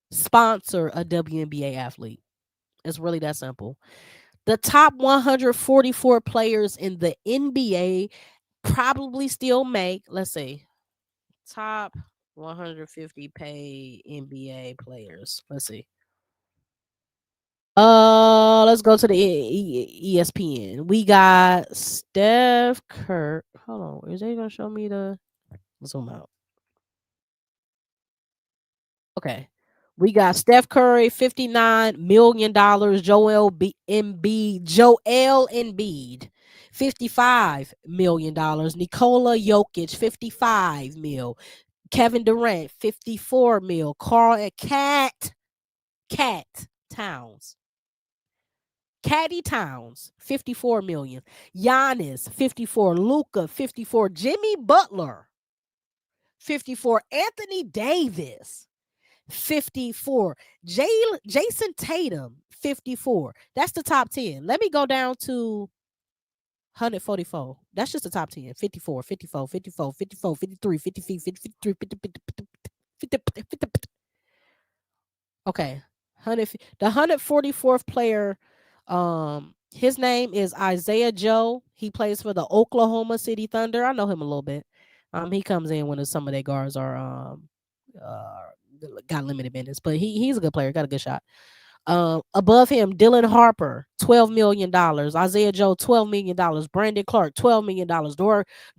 Speaker 1: sponsor a WNBA athlete. It's really that simple. The top 144 players in the NBA probably still make, let's see, top 150 paid NBA players. Let's see. Let's go to the ESPN. We got Steph Curry. Hold on, is they gonna show me the zoom out? Okay, we got Steph Curry, $59 million. Joel Embiid, $55 million. Nikola Jokic, 55 mil. Kevin Durant, 54 mil. Carl and Cat Towns. Caddy Towns, 54 million. Giannis, 54. Luca, 54. Jimmy Butler, 54. Anthony Davis, 54. Jason Tatum, 54. That's the top 10. Let me go down to 144. That's just the top 10. 54, 54, 54, 54, 53, 53, 53, 50. Okay. The 144th player, his name is Isaiah Joe. He plays for the Oklahoma City Thunder. I know him a little bit. He comes in when some of their guards are uh got limited minutes, but he's a good player, got a good shot. Above him, Dylan Harper, $12 million. Isaiah Joe, $12 million. Brandon Clark, $12 million.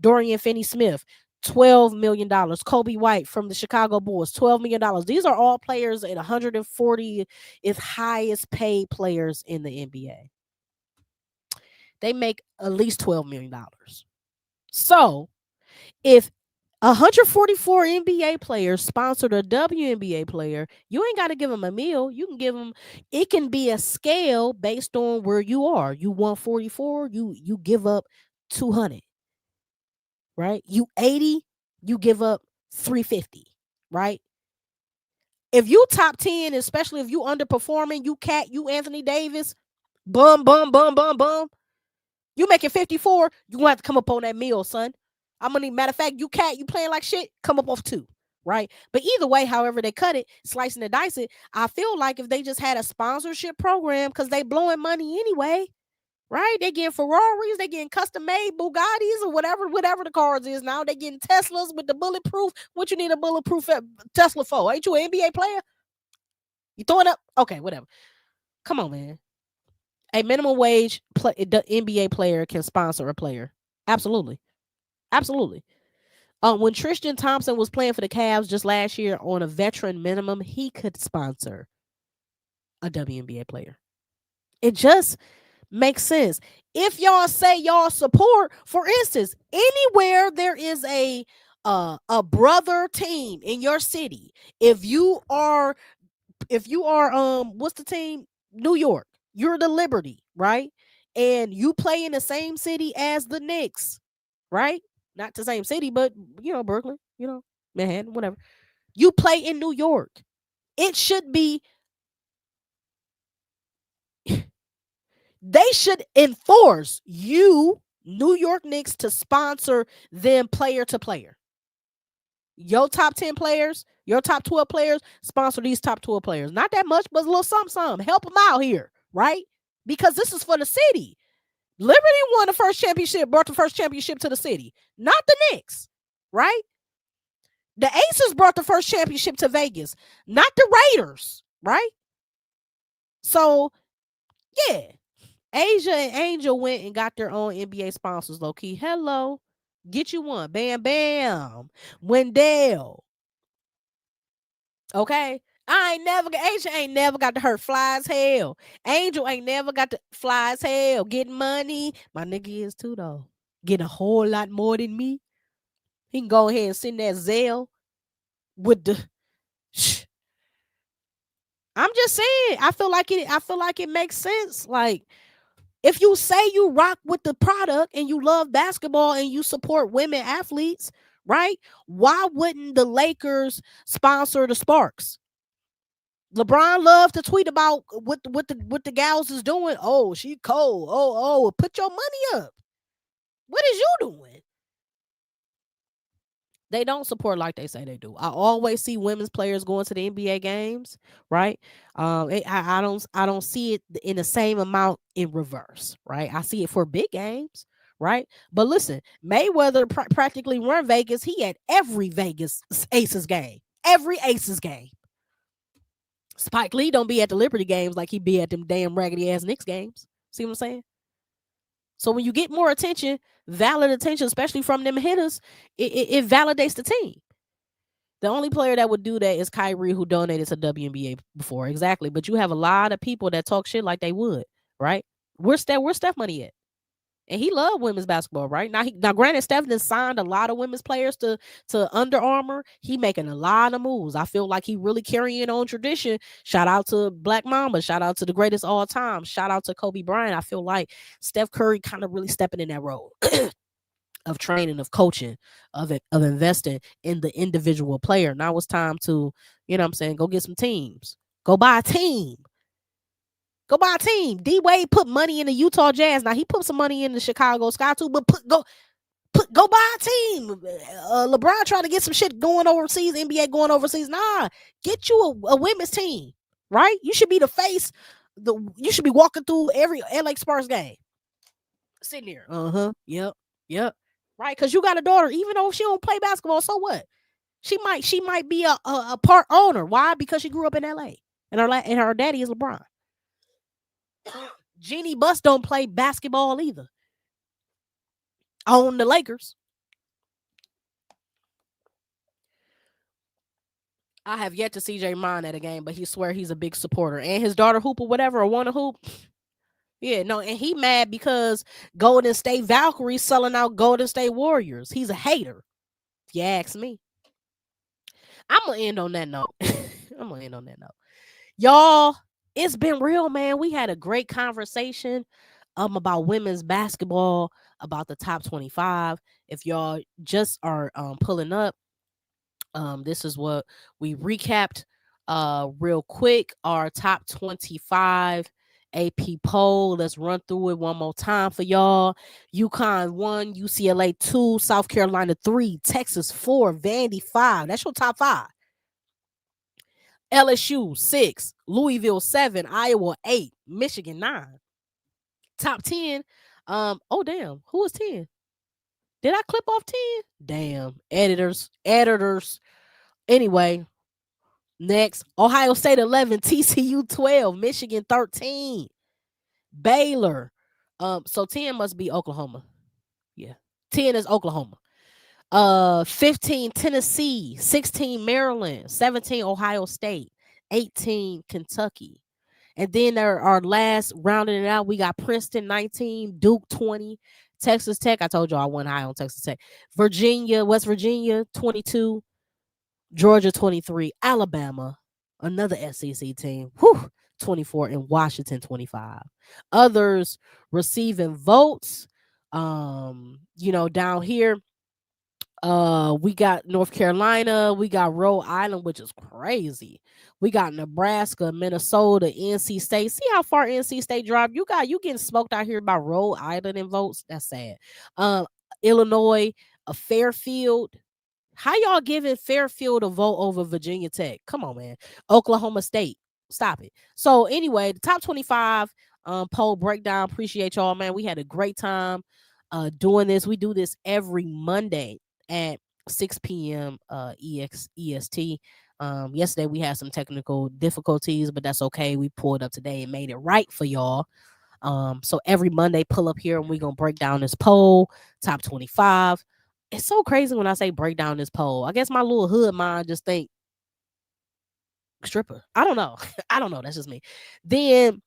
Speaker 1: Dorian Finney-Smith, $12 million. Kobe White from the Chicago Bulls, $12 million. These are all players at 140 is highest paid players in the NBA. They make at least $12 million. So if 144 NBA players sponsored a WNBA player, you ain't got to give them a meal. You can give them, it can be a scale based on where you are. You 144, you give up 200, right? You 80, you give up 350, right? If you top 10, especially if you underperforming, you Anthony Davis, Bum, bum, bum, bum, bum. You making 54, you gonna have to come up on that meal, son. I'm gonna need, matter of fact, you playing like shit, come up off 2. Right? But either way, however they cut it, slicing and dice it, I feel like if they just had a sponsorship program, because they blowing money anyway, right? They getting Ferraris, they getting custom made Bugattis or whatever the cars is now. They getting Teslas with the bulletproof. What you need a bulletproof Tesla for? Ain't you an NBA player? You throwing up? Okay, whatever. Come on, man. A minimum wage the NBA player can sponsor a player. Absolutely. Absolutely. When Tristan Thompson was playing for the Cavs just last year on a veteran minimum, he could sponsor a WNBA player. It just makes sense. If y'all say y'all support, for instance, anywhere there is a brother team in your city, if you are what's the team? New York. You're the Liberty, right? And you play in the same city as the Knicks, right? Not the same city, but Brooklyn, Manhattan, whatever. You play in New York. It should be they should enforce you, New York Knicks, to sponsor them player to player. Your top 10 players, your top 12 players, sponsor these top 12 players. Not that much, but a little something. Help them out here, right? Because this is for the city. Liberty won the first championship, brought the first championship to the city, not the Knicks, right? The Aces brought the first championship to Vegas, not the Raiders, right? So, yeah. Asia and Angel went and got their own NBA sponsors, low key. Hello. Get you one. Bam, bam. Wendell. Okay. Asia ain't never got to hurt fly as hell. Angel ain't never got to fly as hell. Getting money. My nigga is too, though. Getting a whole lot more than me. He can go ahead and send that Zelle with the I'm just saying, I feel like it makes sense. Like, if you say you rock with the product and you love basketball and you support women athletes, right? Why wouldn't the Lakers sponsor the Sparks? LeBron loved to tweet about what the gals is doing. Oh, she cold. Oh, put your money up. What is you doing? They don't support like they say they do. I always see women's players going to the NBA games, right? I don't see it in the same amount in reverse, right? I see it for big games, right? But listen, Mayweather practically run Vegas. He at every Vegas Aces game, every Aces game. Spike Lee don't be at the Liberty games like he be at them damn raggedy ass Knicks games. See what I'm saying? So when you get more attention, valid attention, especially from them hitters, it validates the team. The only player that would do that is Kyrie, who donated to WNBA before. Exactly. But you have a lot of people that talk shit like they would, right? Where's Steph Money at? And he loved women's basketball, right? Now granted, Steph has signed a lot of women's players to Under Armour. He making a lot of moves. I feel like he really carrying on tradition. Shout out to Black Mamba. Shout out to the greatest all time. Shout out to Kobe Bryant. I feel like Steph Curry kind of really stepping in that role of training, of coaching, of investing in the individual player. Now it's time to, go get some teams. Go buy a team. Go buy a team. D Wade put money in the Utah Jazz. Now he put some money in the Chicago Sky too, but go buy a team. LeBron trying to get some shit going overseas. NBA going overseas. Nah, get you a women's team. Right? You should be the face. You should be walking through every LA Sparks game, sitting there. Yep. Right? Because you got a daughter. Even though she don't play basketball, so what? She might be a part owner. Why? Because she grew up in LA, and her daddy is LeBron. Jeannie Buss don't play basketball either. On the Lakers. I have yet to see Jay Mon at a game, but he swear he's a big supporter. And his daughter hoop or whatever, or wanna hoop. Yeah, no, and he mad because Golden State Valkyries selling out Golden State Warriors. He's a hater, if you ask me. I'm gonna end on that note. Y'all, it's been real, man. We had a great conversation about women's basketball, about the top 25. If y'all just are pulling up, this is what we recapped real quick, our top 25 AP poll. Let's run through it one more time for y'all. UConn 1, UCLA 2, South Carolina 3, Texas 4, Vandy 5. That's your top 5. LSU 6, Louisville 7, Iowa 8, Michigan 9. Top 10. Oh damn, who was 10? Did I clip off 10? Damn. Editors. Anyway, next, Ohio State 11, TCU 12, Michigan 13, Baylor. So 10 must be Oklahoma. Yeah. 10 is Oklahoma. 15 Tennessee, 16 Maryland, 17 Ohio State, 18 Kentucky. And then our last rounding it out, we got Princeton 19, Duke 20, Texas Tech. I told you I went high on Texas Tech. West Virginia 22, Georgia 23, Alabama, another SEC team, 24, and Washington 25. Others receiving votes. Down here, we got North Carolina, we got Rhode Island, which is crazy. We got Nebraska, Minnesota, NC State. See how far NC State dropped? You getting smoked out here by Rhode Island in votes. That's sad. Illinois, Fairfield. How y'all giving Fairfield a vote over Virginia Tech? Come on, man. Oklahoma State. Stop it. So anyway, the top 25 poll breakdown. Appreciate y'all, man. We had a great time doing this. We do this every Monday at 6 p.m. EST. Yesterday we had some technical difficulties, but that's okay. We pulled up today and made it right for y'all. So every Monday, pull up here and we're gonna break down this poll, top 25. It's so crazy when I say break down this poll. I guess my little hood mind just think stripper. I don't know. I don't know. That's just me. Then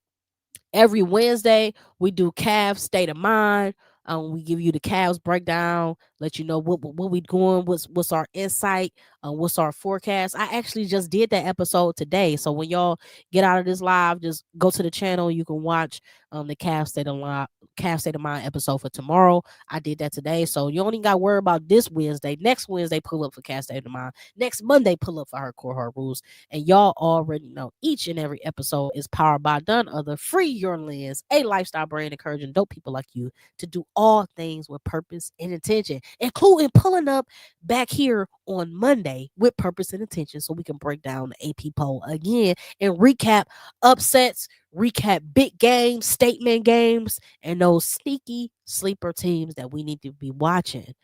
Speaker 1: every Wednesday, we do Cavs State of Mind. We give you the Cavs breakdown, let you know what we doing, what's our insight, what's our forecast. I actually just did that episode today. So when y'all get out of this live, just go to the channel. You can watch the Cavs State of Mind episode for tomorrow. I did that today. So you only got to worry about this Wednesday. Next Wednesday, pull up for Cavs State of Mind. Next Monday, pull up for Her Core Hard Rules. And y'all already know each and every episode is powered by none other. Free Your Lens, a lifestyle brand encouraging dope people like you to do all things with purpose and intention, including pulling up back here on Monday with purpose and intention so we can break down the AP poll again and recap upsets, recap big games, statement games, and those sneaky sleeper teams that we need to be watching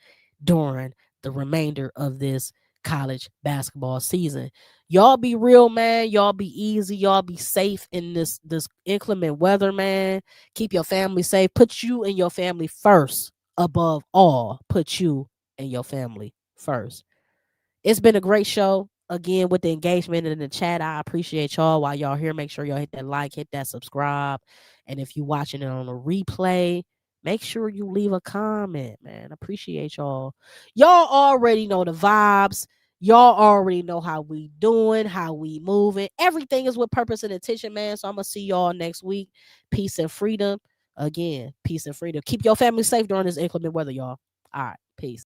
Speaker 1: during the remainder of this college basketball season. Y'all be real, man. Y'all be easy. Y'all be safe in this inclement weather, man. Keep your family safe. Put you and your family first. Above all, put you and your family first. It's been a great show. Again, with the engagement in the chat, I appreciate y'all. While y'all here, make sure y'all hit that like, hit that subscribe. And if you're watching it on a replay, make sure you leave a comment, man. Appreciate y'all. Y'all already know the vibes. Y'all already know how we doing, how we moving. Everything is with purpose and intention, man. So I'm going to see y'all next week. Peace and freedom. Again, peace and freedom. Keep your family safe during this inclement weather, y'all. All right. Peace.